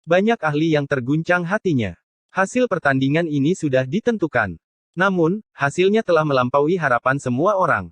A: Banyak ahli yang terguncang hatinya. Hasil pertandingan ini sudah ditentukan. Namun, hasilnya telah melampaui harapan semua orang.